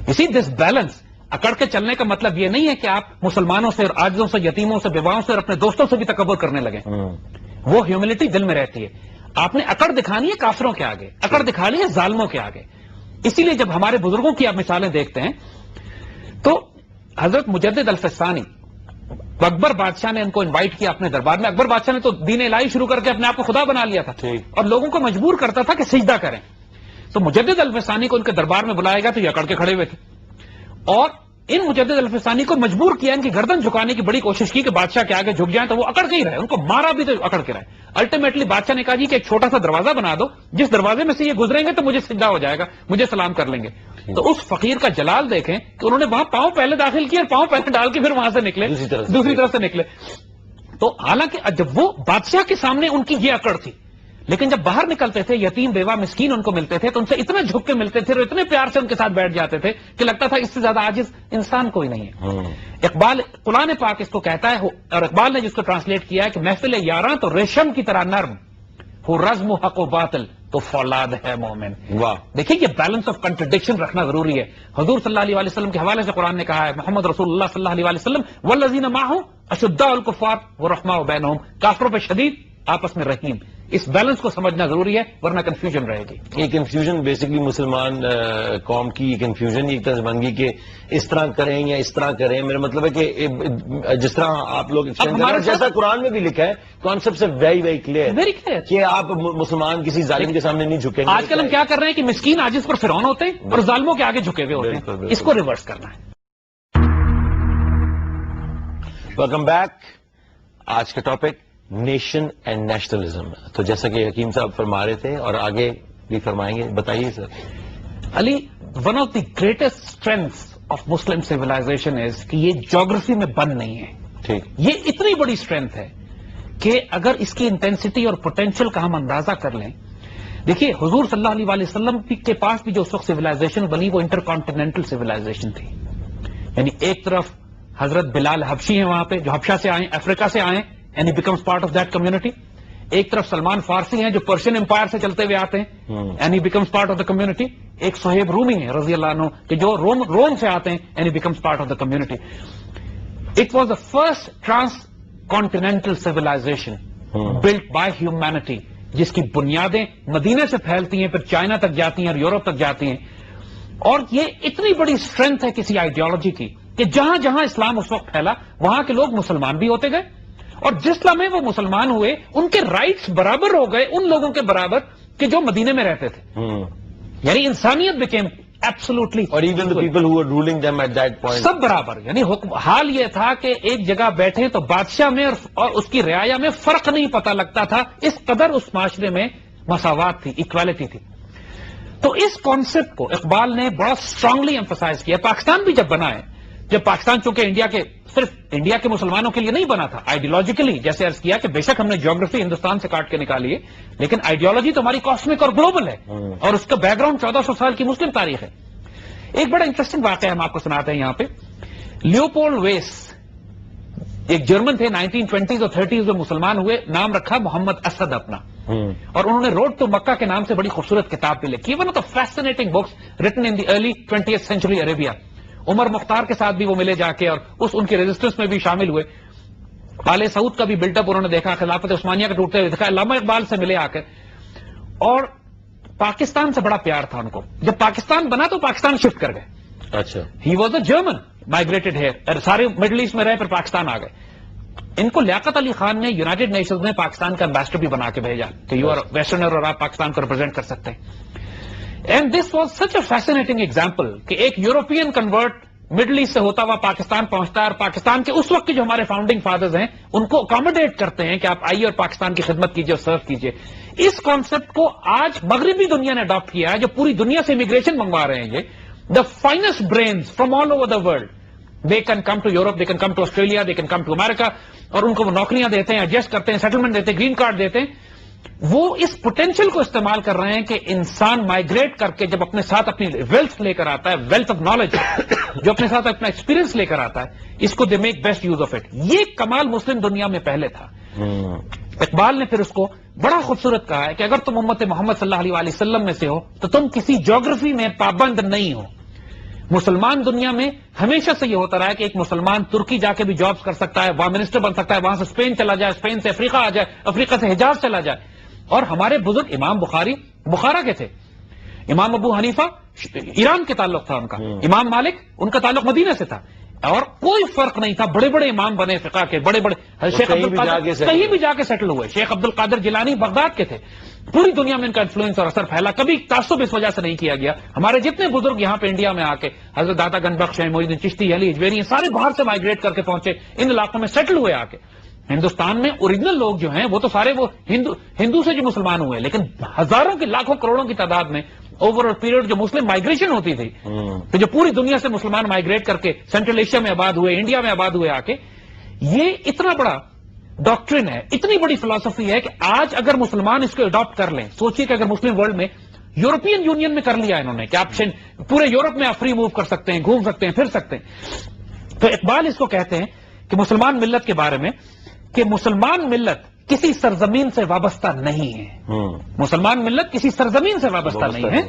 You see this balance. اکڑ کے چلنے کا مطلب یہ نہیں ہے کہ آپ مسلمانوں سے اور عاجزوں سے، یتیموں سے، بیواؤں سے اور اپنے دوستوں سے بھی تکبر کرنے لگے. وہ ہیوملٹی دل میں رہتی ہے. آپ نے اکڑ دکھانی ہے کافروں کے آگے، اکڑ دکھانی ہے ظالموں کے آگے. اسی لیے جب ہمارے بزرگوں کی آپ مثالیں دیکھتے ہیں تو حضرت مجدد الفسانی، اکبر بادشاہ نے ان کو انوائٹ کیا اپنے دربار میں. اکبر بادشاہ نے تو دین الہی شروع کر کے اپنے آپ کو خدا بنا لیا تھا اور لوگوں کو مجبور کرتا تھا کہ سجدہ کریں. تو مجدد الفسانی کو ان کے دربار میں بلایا گیا تو یہ اکڑ کے کھڑے ہوئے تھے اور ان مجدد الفسانی کو مجبور کیا، ان کی گردن جھکانے کی بڑی کوشش کی کہ بادشاہ کے آگے جھک جائیں تو وہ اکڑ کے ہی رہے. ان کو مارا بھی تو اکڑ کے رہے. الٹیمیٹلی بادشاہ نے کہا جی کہ ایک چھوٹا سا دروازہ بنا دو، جس دروازے میں سے یہ گزریں گے تو مجھے سجدہ ہو جائے گا، مجھے سلام کر لیں گے. تو اس فقیر کا جلال دیکھیں کہ انہوں نے وہاں پاؤں پہلے داخل کیا اور پاؤں پہلے ڈال کے پھر وہاں سے نکلے، دوسری طرف سے نکلے. تو حالانکہ جب وہ بادشاہ کے سامنے ان کی یہ اکڑ تھی، لیکن جب باہر نکلتے تھے یتیم بیوہ مسکین ان کو ملتے تھے تو ان سے اتنے جھک کے ملتے تھے اور اتنے پیار سے ان کے ساتھ بیٹھ جاتے تھے کہ لگتا تھا اس سے زیادہ عاجز انسان کوئی نہیں ہے. اقبال قرآن پاک اس کو کہتا ہے، اور اقبال نے جس کو ٹرانسلیٹ کیا ہے کہ محفل یاراں تو ریشم کی طرح نرم ہو، رزم و حق و باطل تو فولاد ہے مومن. واہ، دیکھیں یہ بیلنس آف کنٹرڈکشن رکھنا ضروری ہے. حضور صلی اللہ علیہ وسلم کے حوالے سے قرآن نے کہا ہے، محمد رسول اللہ صلی اللہ علیہ وسلم والذین معہ اشداء الکفار ورحماء بینہم، کافروں پہ شدید آپس میں رحیم. اس بیلنس کو سمجھنا ضروری ہے ورنہ کنفیوژن رہے گی. یہ کنفیوژن بیسکلی مسلمان قوم کی کنفیوژن ایک طرح بن گئی کہ اس طرح کریں یا اس طرح کریں. میرا مطلب ہے کہ جس طرح آپ لوگ جیسا قرآن میں بھی لکھا ہے کانسیپٹ سے ویری کلیئر کہ آپ مسلمان کسی ظالم کے سامنے نہیں جھکیں گے. آج کل ہم کیا کر رہے ہیں کہ مسکین عاجز پر فرعون ہوتے ہیں اور ظالموں کے آگے جھکے ہوئے ہوتے ہیں. اس کو ریورس کرنا ہے. Welcome back. آج کا ٹاپک نیشن اینڈ نیشنلزم. تو جیسا کہ حکیم صاحب فرما رہے تھے اور آگے بھی فرمائیں گے, بتائیے sir. Ali, one of the greatest strengths of Muslim civilization is کہ یہ جیوگرافی میں بند نہیں ہے. ٹھیک. یہ اتنی بڑی اسٹرینتھ ہے کہ اگر اس کی انٹینسٹی اور پوٹینشیل کا ہم اندازہ کر لیں, دیکھیے حضور صلی اللہ علیہ وسلم کے پاس بھی جو اس وقت سیولائزیشن بنی وہ انٹر کانٹیننٹل سیولائزیشن تھی. یعنی ایک طرف حضرت بلال حبشی ہیں وہاں پہ جو حبشہ سے آئے, افریقہ سے آئے, and he becomes part of that community. ایک طرف سلمان فارسی ہیں جو پرشین امپائر سے چلتے ہوئے آتے ہیں, and he becomes part of the community. ایک صہیب رومی ہیں رضی اللہ عنہ کہ جو روم سے آتے ہیں, and he becomes part of the community. It was the first transcontinental civilisation built by humanity, جس کی بنیادیں مدینے سے پھیلتی ہیں, پھر چائنا تک جاتی ہیں اور یورپ تک جاتی ہیں. اور یہ اتنی بڑی اسٹرینتھ ہے کسی آئیڈیالوجی کی کہ جہاں جہاں اسلام اس وقت پھیلا وہاں کے لوگ مسلمان بھی ہوتے گئے, اور جس لمحے وہ مسلمان ہوئے ان کے رائٹس برابر ہو گئے ان لوگوں کے برابر کہ جو مدینے میں رہتے تھے. یعنی انسانیت بیکیم ایبسولوٹلی, اور even the people who were ruling them at that point سب برابر. یعنی حال یہ تھا کہ ایک جگہ بیٹھے تو بادشاہ میں اور اس کی رعایا میں فرق نہیں پتہ لگتا تھا, اس قدر اس معاشرے میں مساوات تھی, ایکویلٹی تھی. تو اس کانسیپٹ کو اقبال نے بڑا اسٹرانگلی ایمفسائز کیا. پاکستان بھی جب بنا ہے, جب پاکستان چونکہ انڈیا کے صرف انڈیا کے مسلمانوں کے لیے نہیں بنا تھا, آئیڈیالوجیکلی جیسے عرض کیا کہ بے شک ہم نے جیوگرافی ہندوستان سے کاٹ کے نکالی ہے, لیکن آئیڈیالوجی تو ہماری کاسمک اور گلوبل ہے, اور اس کا بیک گراؤنڈ 1400 سال کی مسلم تاریخ ہے. ایک بڑا انٹرسٹنگ واقعہ ہم آپ کو سناتے ہیں یہاں پہ. لیوپولڈ ویس ایک جرمن تھے, 1920s اور 30s میں مسلمان ہوئے, نام رکھا محمد اسد اپنا, اور انہوں نے روڈ ٹو مکہ کے نام سے بڑی خوبصورت کتاب بھی لکھی. One of the fascinating books written in the early 20th century Arabia. Omar Mukhtar کے ساتھ بھی وہ ملے جا کے اور ان کی ریزسٹنس میں بھی شامل ہوئے. آل سعود کا بھی بلڈ اپ انہوں نے دیکھا, خلافت عثمانیہ کا ٹوٹتے ہوئے دیکھا, علامہ اقبال سے ملے آ کر, اور پاکستان سے بڑا پیار تھا ان کو. جب پاکستان بنا تو پاکستان شفٹ کر گئے. اچھا. He was a German migrated here, سارے مڈل ایسٹ میں رہے پھر پاکستان آ گئے. ان کو لیاقت علی خان نے یونائٹڈ نیشنز میں پاکستان کا امبیسڈر بھی بنا کے بھیجا کہ یو آر ویسٹرنر اور آپ پاکستان کو ریپرزینٹ کر سکتے ہیں. And this was such a fascinating example کہ ایک یورپین کنورٹ مڈل ایسٹ سے ہوتا ہوا پاکستان پہنچتا ہے, اور پاکستان کے اس وقت کے جو ہمارے فاؤنڈنگ فادرز ہیں ان کو اکاموڈیٹ کرتے ہیں کہ آپ آئیے اور پاکستان کی خدمت کیجیے اور سرو کیجیے. اس کانسیپٹ کو آج مغربی دنیا نے اڈاپٹ کیا ہے, جو پوری دنیا سے امیگریشن منگوا رہے ہیں. یہ the finest brains from all over the world, they can come to Europe, they can come to Australia, they can come to America, اور ان کو وہ نوکریاں دیتے ہیں, ایڈجسٹ کرتے ہیں, سیٹلمنٹ دیتے ہیں, گرین کارڈ دیتے ہیں. وہ اس پوٹینشیل کو استعمال کر رہے ہیں کہ انسان مائگریٹ کر کے جب اپنے ساتھ اپنی ویلتھ لے کر آتا ہے, ویلتھ آف نالج جو اپنے ساتھ اپنا ایکسپیرینس لے کر آتا ہے, اس کو they make best use of it. یہ کمال مسلم دنیا میں پہلے تھا. اقبال نے پھر اس کو بڑا خوبصورت کہا ہے کہ اگر تم امت محمد صلی اللہ علیہ وسلم میں سے ہو تو تم کسی جیوگرافی میں پابند نہیں ہو. مسلمان دنیا میں ہمیشہ سے یہ ہوتا رہا ہے کہ ایک مسلمان ترکی جا کے بھی جابز کر سکتا ہے, وہاں منسٹر بن سکتا ہے, وہاں سے اسپین چلا جائے, اسپین سے افریقہ آ جائے, افریقہ سے حجاز چلا جائے. اور ہمارے بزرگ امام بخاری بخارا کے تھے, امام ابو حنیفہ ایران کے تعلق تھا ان کا, امام مالک ان کا تعلق مدینہ سے تھا, اور کوئی فرق نہیں تھا. بڑے بڑے امام بنے فقہ کے, بڑے بڑے شیخ عبد القادر کہیں بھی جا کے سیٹل ہوئے. شیخ عبد القادر جیلانی بغداد کے تھے. پوری دنیا میں ان کا انفلوئنس اور اثر پھیلا. کبھی تعصب اس وجہ سے نہیں کیا گیا. ہمارے جتنے بزرگ یہاں پہ انڈیا میں آ کے, حضرت داتا گنج بخش ہیں, معین الدین چشتی, علی اجویری, سارے باہر سے مائگریٹ کر کے پہنچے, ان علاقوں میں سیٹل ہوئے آ کے. ہندوستان میں اوریجنل لوگ جو ہیں وہ تو سارے وہ ہندو سے جو مسلمان ہوئے, لیکن ہزاروں کی, لاکھوں کروڑوں کی تعداد میں اوور پیریڈ جو مسلم مائگریشن ہوتی تھی, تو جو پوری دنیا سے مسلمان مائگریٹ کر کے سینٹرل ایشیا میں آباد ہوئے, انڈیا میں آباد ہوئے آ کے, یہ اتنا بڑا ڈاکٹرن ہے, اتنی بڑی فلسفی ہے کہ آج اگر مسلمان اس کو اڈاپٹ کر لیں, سوچیے کہ اگر مسلم ورلڈ میں یورپین یونین میں کر لیا انہوں نے کہ آپ پورے یورپ میں آپ فری موو کر سکتے ہیں, گھوم سکتے ہیں, پھر سکتے ہیں. تو اقبال اس کو کہتے ہیں کہ مسلمان ملت کے بارے میں کہ مسلمان ملت کسی سرزمین سے وابستہ نہیں ہے. مسلمان ملت کسی سرزمین سے وابستہ نہیں ہے.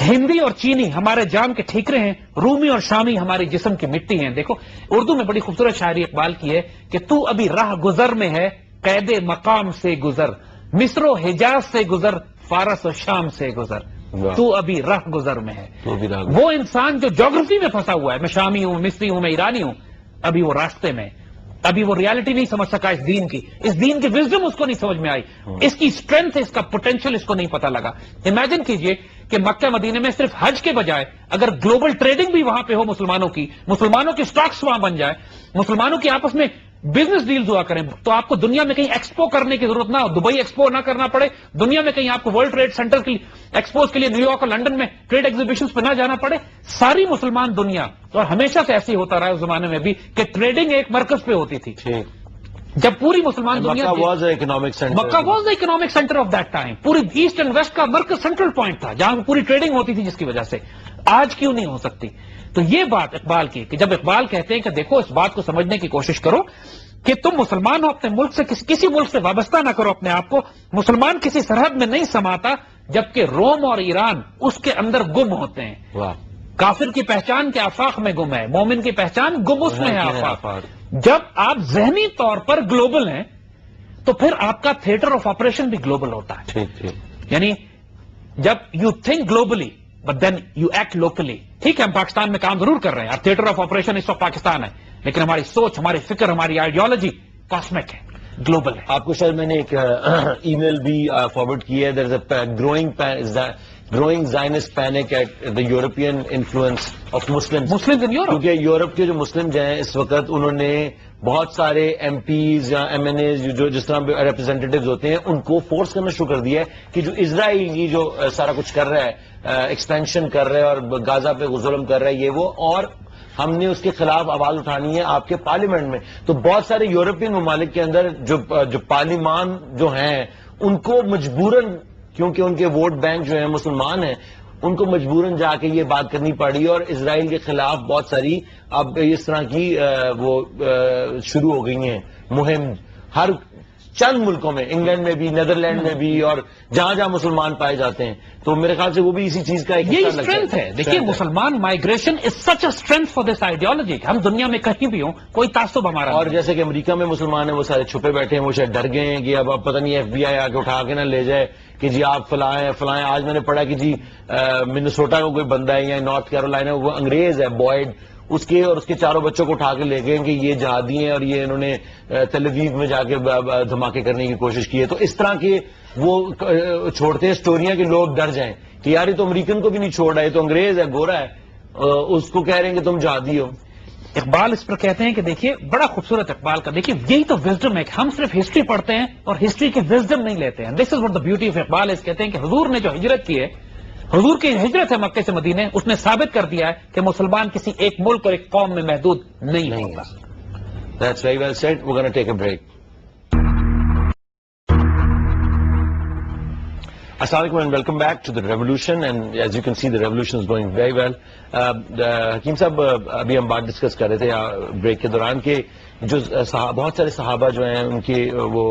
ہندی اور چینی ہمارے جان کے ٹھیکرے ہیں, رومی اور شامی ہماری جسم کی مٹی ہیں. دیکھو اردو میں بڑی خوبصورت شاعری اقبال کی ہے کہ تو ابھی راہ گزر میں ہے, قید مقام سے گزر, مصر و حجاز سے گزر, فارس و شام سے گزر. تو ابھی راہ گزر میں ہے. وہ انسان جو جغرافی میں پھنسا ہوا ہے, میں شامی ہوں, مصری ہوں, میں ایرانی ہوں, ابھی وہ راستے میں, ابھی وہ ریالٹی نہیں سمجھ سکا اس دین کی وزڈم اس کو نہیں سمجھ میں آئی, اس کی اسٹرینتھ, اس کا پوٹینشیل اس کو نہیں پتا لگا. امیجن کیجئے کہ مکہ مدینے میں صرف حج کے بجائے اگر گلوبل ٹریڈنگ بھی وہاں پہ ہو مسلمانوں کی, مسلمانوں کے سٹاکس وہاں بن جائے, مسلمانوں کی آپس میں بزنس ڈیلز ہوا کریں تو آپ کو دنیا میں کہیں ایکسپو کرنے کی ضرورت نہ ہو, دبئی ایکسپو نہ کرنا پڑے, دنیا میں کہیں آپ کو ورلڈ ٹریڈ سینٹر کی ایکسپوز کے لیے نیو یارک اور لنڈن میں ٹریڈ ایگزیبیشنز پہ نہ جانا پڑے. ساری مسلمان دنیا, اور ہمیشہ سے ایسے ہی ہوتا رہا ہے اس زمانے میں بھی, کہ ٹریڈنگ ایک مرکز پہ ہوتی تھی. جب پوری مسلمان دنیا, Mecca was economic centre, Mecca was the economic centre of that time, پوری ایسٹ اینڈ ویسٹ کا مرکز سینٹرل پوائنٹ تھا جہاں پوری ٹریڈنگ ہوتی تھی, جس کی وجہ سے آج کیوں نہیں ہو سکتی. تو یہ بات اقبال کی, کہ جب اقبال کہتے ہیں کہ دیکھو اس بات کو سمجھنے کی کوشش کرو کہ تم مسلمان ہو, اپنے ملک سے کسی ملک سے وابستہ نہ کرو اپنے آپ کو. مسلمان کسی سرحد میں نہیں سماتا, جبکہ روم اور ایران اس کے اندر گم ہوتے ہیں. کافر کی پہچان کے آفاق میں گم ہے, مومن کی پہچان گم اس میں ہے آفاق. جب آپ ذہنی طور پر گلوبل ہیں تو پھر آپ کا تھیٹر آف آپریشن بھی گلوبل ہوتا ہے. یعنی جب you think globally but then you act locally. ٹھیک ہے, ہم پاکستان میں کام ضرور کر رہے ہیں, اور تھیٹر آف آپریشن اس وقت پاکستان ہے, لیکن ہماری سوچ, ہماری فکر, ہماری آئیڈیالوجی کاسمک ہے, گلوبل ہے. آپ کو شاید میں نے ایک ای میل بھی فارورڈ کی ہے. دیر از اے growing Zionist panic at the European influence of Muslims in Europe. کیونکہ یورپ کے جو مسلم ہیں اس وقت, انہوں نے بہت سارے ایم پیز یا ایم این ایز جو جس طرح ریپرزینٹیوز ہوتے ہیں, ان کو فورس کرنا شروع کر دیا ہے کہ جو اسرائیل جو سارا کچھ کر رہا ہے, ایکسپینشن کر رہا ہے اور غزہ پہ ظلم کر رہا ہے, یہ وہ, اور ہم نے اس کے خلاف آواز اٹھانی ہے آپ کے پارلیمنٹ میں. تو بہت سارے یورپین ممالک کے اندر جو پارلیمان جو ہیں, ان کو مجبوراً, کیونکہ ان کے ووٹ بینک جو ہیں مسلمان ہیں, ان کو مجبوراً جا کے یہ بات کرنی پڑی, اور اسرائیل کے خلاف بہت ساری اب اس طرح کی وہ شروع ہو گئی ہیں مہم ہر چند ملکوں میں, انگلینڈ میں بھی, نیدرلینڈ میں بھی, اور جہاں جہاں مسلمان پائے جاتے ہیں. تو میرے خیال سے وہ بھی اسی چیز کا ایک یہی اسٹرینتھ ہے. دیکھیے, مسلمان migration is such a strength for this ideology. ہم دنیا میں کہیں بھی ہوں, کوئی تعصب ہمارا, اور جیسے کہ امریکہ میں مسلمان ہیں, وہ سارے چھپے بیٹھے ہیں, وہ شاید ڈر گئے ہیں کہ اب پتہ نہیں ایف بی آئی آ کے اٹھا کے نہ لے جائے کہ جی آپ فلائیں فلائیں. آج میں نے پڑھا کہ جی منیسوٹا کا کوئی بندہ ہے یا نارتھ کیرولینا, وہ انگریز ہے, بوائڈ, اس کے اور اس کے چاروں بچوں کو اٹھا کے لے گئے کہ یہ جہادی ہیں اور یہ انہوں نے تل اویو میں جا کے دھماکے کرنے کی کوشش کی ہے. تو اس طرح کے وہ چھوڑتے ہیں اسٹوریاں کہ لوگ ڈر جائیں کہ یار یہ تو امریکن کو بھی نہیں چھوڑ رہا ہے, تو انگریز ہے, گورا ہے, اس کو کہہ رہے ہیں کہ تم جہادی ہو. اقبال اس پر کہتے ہیں کہ دیکھیے, بڑا خوبصورت اقبال کا, دیکھیے یہی تو وزڈم ہے کہ ہم صرف ہسٹری پڑھتے ہیں اور ہسٹری کی وزڈم نہیں لیتے ہیں. This is what the beauty of Iqbal is. کہتے ہیں کہ حضور نے جو ہجرت کی ہے, حضور کی ہجرت ہے مکے سے مدینے, اس نے ثابت کر دیا ہے کہ مسلمان کسی ایک ملک اور ایک قوم میں محدود نہیں ہوگا. That's very well said. We're going to take a break. Assalamu alaikum and welcome back to the revolution, and as you can see the revolution is going very well. حکیم صاحب, ابھی ہم بات ڈسکس کر رہے تھے بریک کے دوران کہ جو بہت سارے صحابہ جو ہیں ان کی وہ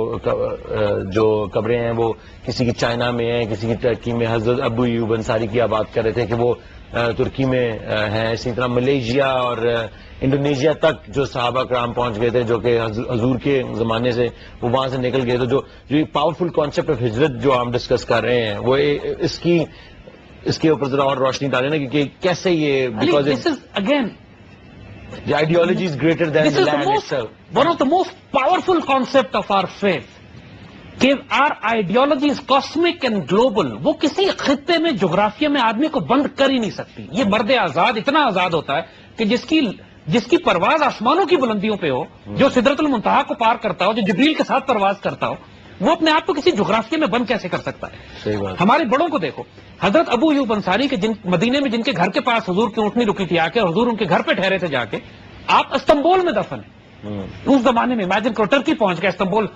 جو قبریں ہیں وہ کسی کی چائنا میں ہیں, کسی کی ترکی میں. حضرت ابو ایوب انصاری کی آپ بات کر رہے تھے کہ وہ ترکی میں ہیں. اسی طرح ملیشیا اور انڈونیشیا تک جو صحابہ کرام پہنچ گئے تھے, جو کہ حضور کے زمانے سے وہ وہاں سے نکل گئے. تو جو پاورفل کانسیپٹ آف ہجرت جو ہم ڈسکس کر رہے ہیں, وہ اس کے اوپر ذرا اور روشنی ڈالیں نا, کیونکہ کیسے یہ because again the ideology is greater than the land itself. One of the most powerful concept of our faith کہ our ideology is cosmic and global. وہ کسی خطے میں, جغرافیہ میں آدمی کو بند کر ہی نہیں سکتی. یہ مرد آزاد اتنا آزاد ہوتا ہے کہ جس کی پرواز آسمانوں کی بلندیوں پہ ہو, جو سدرۃ المنتہا کو پار کرتا ہو, جو جبریل کے ساتھ پرواز کرتا ہو, وہ اپنے آپ کو کسی جغرافیہ میں بند کیسے کر سکتا ہے؟ صحیح بات. ہمارے بڑوں کو دیکھو, حضرت ابو ایوب انصاری کے مدینے میں جن کے گھر کے پاس حضور کی اونٹنی رکی تھی آ کے, حضور ان کے گھر پہ ٹھہرے تھے جا کے, آپ استنبول میں دفن ہیں. اس زمانے میں امیجن کرو, ٹرکی پہنچ گئے, استنبول.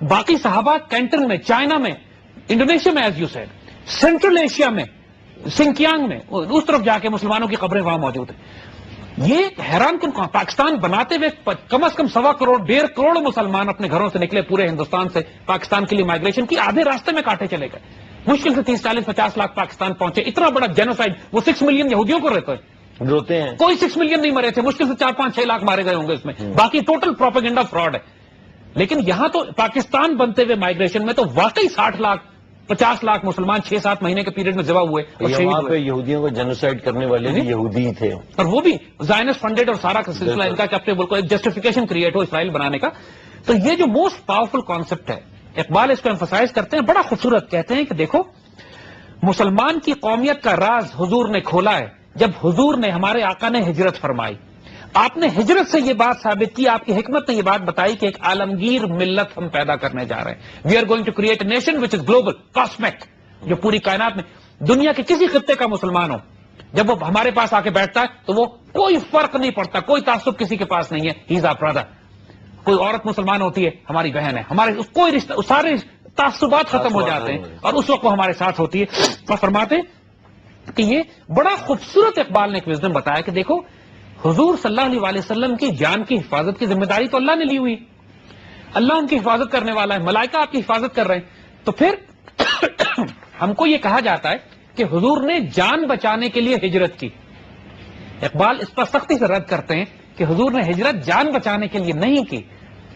باقی صحابہ کینٹن میں, چائنا میں, انڈونیشیا میں, as you said, central Asia میں, سنکیانگ میں, اس طرف جا کے مسلمانوں کی قبریں وہاں موجود ہیں. یہ حیران کن, پاکستان بناتے ہوئے کم از کم 1.25 کروڑ 1.5 کروڑ مسلمان اپنے گھروں سے نکلے پورے ہندوستان سے پاکستان کے لیے مائگریشن کی, آدھے راستے میں کاٹے چلے گئے. مشکل سے 30-40-50 لاکھ پاکستان پہنچے. اتنا بڑا جینوسائڈ, وہ 6 ملین یہودیوں کو رہتے ہیں, روتے ہیں, کوئی 6 ملین نہیں مرے تھے, مشکل سے 4-5-6 لاکھ مارے گئے ہوں گے اس میں, باقی ٹوٹل پروپیگنڈا فراڈ ہے. لیکن یہاں تو پاکستان بنتے ہوئے مائگریشن میں تو واقعی 60 لاکھ 50 لاکھ مسلمان 6-7 مہینے کے پیریڈ میں ذبح ہوئے, اور وہاں پہ یہودیوں کو جینوسائڈ کرنے والے بھی یہودی ہی تھے, اور وہ بھی زائنس فنڈیڈ, اور سارا کا سلسلہ ان کا کہ اپنے ملک کو ایک جسٹیفیکیشن کریٹ ہو اسرائیل بنانے کا. تو یہ جو موسٹ پاورفل کانسیپٹ ہے, اقبال اس کو ایمفسائز کرتے ہیں, بڑا خوبصورت کہتے ہیں کہ دیکھو, مسلمان کی قومیت کا راز حضور نے کھولا ہے جب حضور نے, ہمارے آقا نے ہجرت فرمائی. آپ نے ہجرت سے یہ بات ثابت کی, آپ کی حکمت نے یہ بات بتائی کہ ایک عالمگیر ملت ہم پیدا کرنے جا رہے ہیں. We are going to create a nation which is global cosmic, جو پوری کائنات میں دنیا کے کسی خطے کا مسلمان ہو, جب وہ ہمارے پاس آ کے بیٹھتا ہے تو وہ کوئی فرق نہیں پڑتا, کوئی تعصب کسی کے پاس نہیں ہے. ہی از آور برادر. کوئی عورت مسلمان ہوتی ہے ہماری بہن ہے, ہمارے کوئی رشتہ, سارے تعصبات ختم ہو جاتے ہیں اور اس وقت وہ ہمارے ساتھ ہوتی ہے. اور فرماتے کہ یہ بڑا خوبصورت اقبال نے ایک وزڈم بتایا کہ دیکھو حضور صلی اللہ علیہ وسلم کی جان کی حفاظت کی ذمہ داری تو اللہ نے لی ہوئی, اللہ ان کی حفاظت کرنے والا ہے, ملائکہ آپ کی حفاظت کر رہے ہیں. تو پھر ہم کو یہ کہا جاتا ہے کہ حضور نے جان بچانے کے لیے ہجرت کی. اقبال اس پر سختی سے رد کرتے ہیں کہ حضور نے ہجرت جان بچانے کے لیے نہیں کی.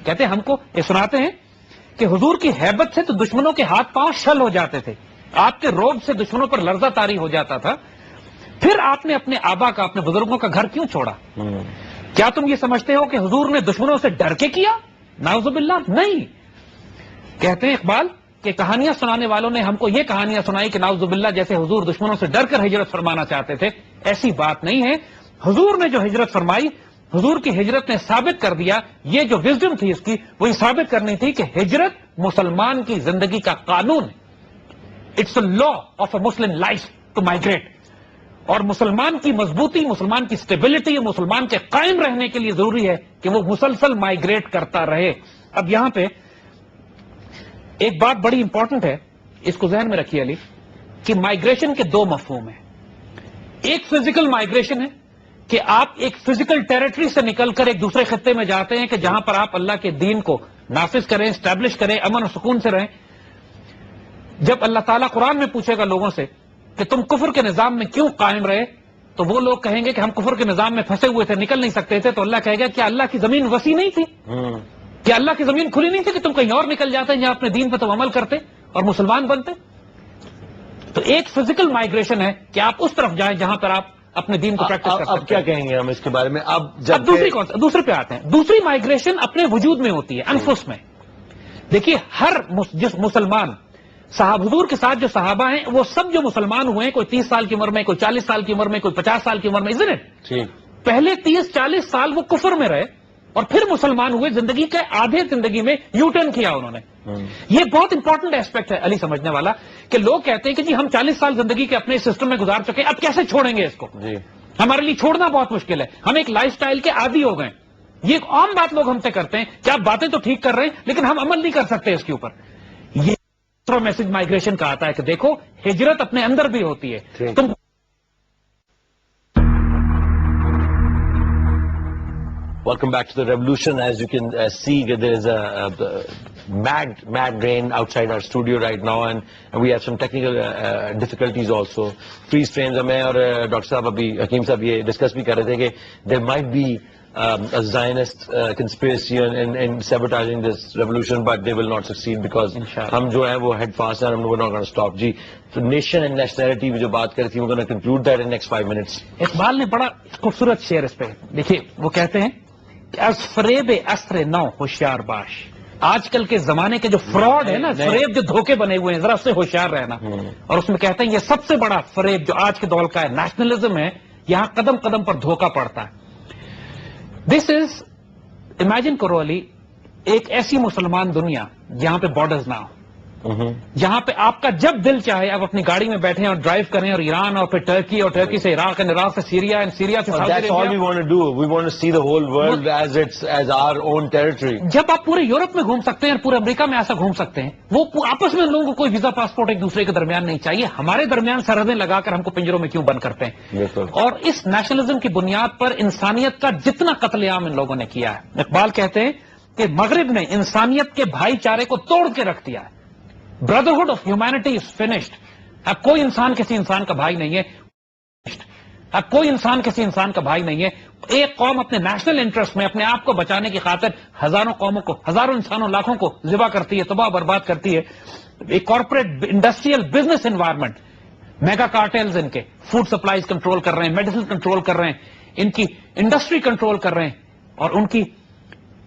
کہتے ہیں ہم کو یہ سناتے ہیں کہ حضور کی ہیبت سے تو دشمنوں کے ہاتھ پاؤں شل ہو جاتے تھے, آپ کے روب سے دشمنوں پر لرزہ طاری ہو جاتا تھا. پھر آپ نے اپنے آبا کا, اپنے بزرگوں کا گھر کیوں چھوڑا؟ کیا تم یہ سمجھتے ہو کہ حضور نے دشمنوں سے ڈر کے کیا؟ نعوذ باللہ, نہیں. کہتے ہیں اقبال کہ کہانیاں سنانے والوں نے ہم کو یہ کہانیاں سنائی کہ نعوذ باللہ جیسے حضور دشمنوں سے ڈر کر ہجرت فرمانا چاہتے تھے. ایسی بات نہیں ہے. حضور نے جو ہجرت فرمائی, حضور کی ہجرت نے ثابت کر دیا, یہ جو وزڈم تھی اس کی وہ یہ ثابت کرنی تھی کہ ہجرت مسلمان کی زندگی کا قانون ہے. It's a law of a Muslim life to migrate. اور مسلمان کی مضبوطی, مسلمان کی سٹیبلٹی, مسلمان کے قائم رہنے کے لیے ضروری ہے کہ وہ مسلسل مائگریٹ کرتا رہے. اب یہاں پہ ایک بات بڑی امپورٹنٹ ہے, اس کو ذہن میں رکھیے علی, کہ مائگریشن کے دو مفہوم ہیں. ایک فزیکل مائگریشن ہے کہ آپ ایک فزیکل ٹیریٹری سے نکل کر ایک دوسرے خطے میں جاتے ہیں کہ جہاں پر آپ اللہ کے دین کو نافذ کریں, اسٹیبلش کریں, امن و سکون سے رہیں. جب اللہ تعالیٰ قرآن میں پوچھے گا لوگوں سے کہ تم کفر کے نظام میں کیوں قائم رہے, تو وہ لوگ کہیں گے کہ ہم کفر کے نظام میں پھنسے ہوئے تھے, نکل نہیں سکتے تھے. تو اللہ کہے گا کیا اللہ کی زمین وسیع نہیں تھی؟ کیا اللہ کی زمین کھلی نہیں تھی کہ تم کہیں اور نکل جاتے جہاں اپنے دین پہ تم عمل کرتے اور مسلمان بنتے؟ تو ایک فزیکل مائگریشن ہے کہ آپ اس طرف جائیں جہاں پر آپ اپنے دین کو پریکٹس کر سکتے ہیں. اب کیا کہیں گے ہم اس کے بارے میں؟ اب دوسرے پہ آتے ہیں. دوسری مائگریشن اپنے وجود میں ہوتی ہے, انفس میں. دیکھیے ہر جس مسلمان حضور کے ساتھ جو صحابہ ہیں وہ سب جو مسلمان ہوئے ہیں, کوئی 30 سال کی عمر میں, کوئی 40 سال کی عمر میں, کوئی 50 سال کی عمر میں, پہلے 30-40 سال وہ کفر میں رہے اور پھر مسلمان ہوئے. زندگی کے آدھے زندگی میں یو ٹرن کیا انہوں نے. یہ بہت امپورٹنٹ ایسپیکٹ ہے علی سمجھنے والا, کہ لوگ کہتے ہیں کہ جی ہم 40 سال زندگی کے اپنے سسٹم میں گزار چکے, اب کیسے چھوڑیں گے اس کو؟ ہمارے لیے چھوڑنا بہت مشکل ہے, ہم ایک لائف سٹائل کے عادی ہو گئے. یہ ایک عام بات لوگ ہم سے کرتے ہیں کہ آپ باتیں تو ٹھیک کر رہے ہیں لیکن ہم عمل نہیں کر سکتے اس کے اوپر. یہ دوسرا میسج مائگریشن کا آتا ہے کہ دیکھو ہجرت اپنے اندر بھی ہوتی ہے. تم Welcome back to the revolution. As you can see, there is a mad rain outside our studio right now, and we have some technical difficulties also. Freeze frames. میں اور ڈاکٹر صاحب ابھی حکیم صاحب یہ ڈسکس بھی کر رہے تھے کہ there might be a Zionist conspiracy in sabotaging this revolution, but they will not succeed because ہم جو ہیں وہ head fast and we're not going to stop. جی تو nation and nationality بھی جو بات کر رہی تھی, we're going to conclude that in next 5 minutes. Iqbal نے بڑا خوبصورت شعر اس پہ دیکھیے, وہ کہتے ہیں از فریب اسر نو ہوشیار باش. آج کل کے زمانے کے جو فراڈ ہے نا, فریب جو دھوکے بنے ہوئے ہیں, ذرا اس سے ہوشیار رہنا. اور اس میں کہتے ہیں یہ سب سے بڑا فریب جو آج کے دور کا ہے نیشنلزم ہے, یہاں قدم قدم پر دھوکہ پڑتا ہے. دس از, امیجن کرو علی, ایک ایسی مسلمان دنیا جہاں پہ بارڈرز نہ ہو, جہاں پہ آپ کا جب دل چاہے آپ اپنی گاڑی میں بیٹھیں اور ڈرائیو کریں, اور ایران اور پھر ٹرکی, اور ٹرکی سے عراق, اور عراق سے سیریا, اور سیریا سے سعودی That's all we want to do. We want to see the whole world as our own territory. جب آپ پورے یورپ میں گھوم سکتے ہیں اور پورے امریکہ میں ایسا گھوم سکتے ہیں, وہ آپس میں لوگوں کو کوئی ویزا پاسپورٹ ایک دوسرے کے درمیان نہیں چاہیے. ہمارے درمیان سرحدیں لگا کر ہم کو پنجروں میں کیوں بند کرتے ہیں؟ اور اس نیشنلزم کی بنیاد پر انسانیت کا جتنا قتل عام ان لوگوں نے کیا ہے, اقبال کہتے ہیں کہ مغرب نے انسانیت کے بھائی چارے کو توڑ کے رکھ دیا ہے. Brotherhood of humanity is finished. اب کوئی انسان کسی انسان کا بھائی نہیں ہے, اب کوئی انسان کسی انسان کا بھائی نہیں ہے. ایک قوم اپنے نیشنل انٹرسٹ میں اپنے آپ کو بچانے کی خاطر ہزاروں قوموں کو, ہزاروں انسانوں, لاکھوں کو ذبح کرتی ہے, تباہ برباد کرتی ہے. ایک corporate industrial business environment, mega cartels ان کے فوڈ سپلائیز کنٹرول کر رہے ہیں, میڈیسن کنٹرول کر رہے ہیں, ان کی انڈسٹری کنٹرول کر رہے ہیں, اور ان کی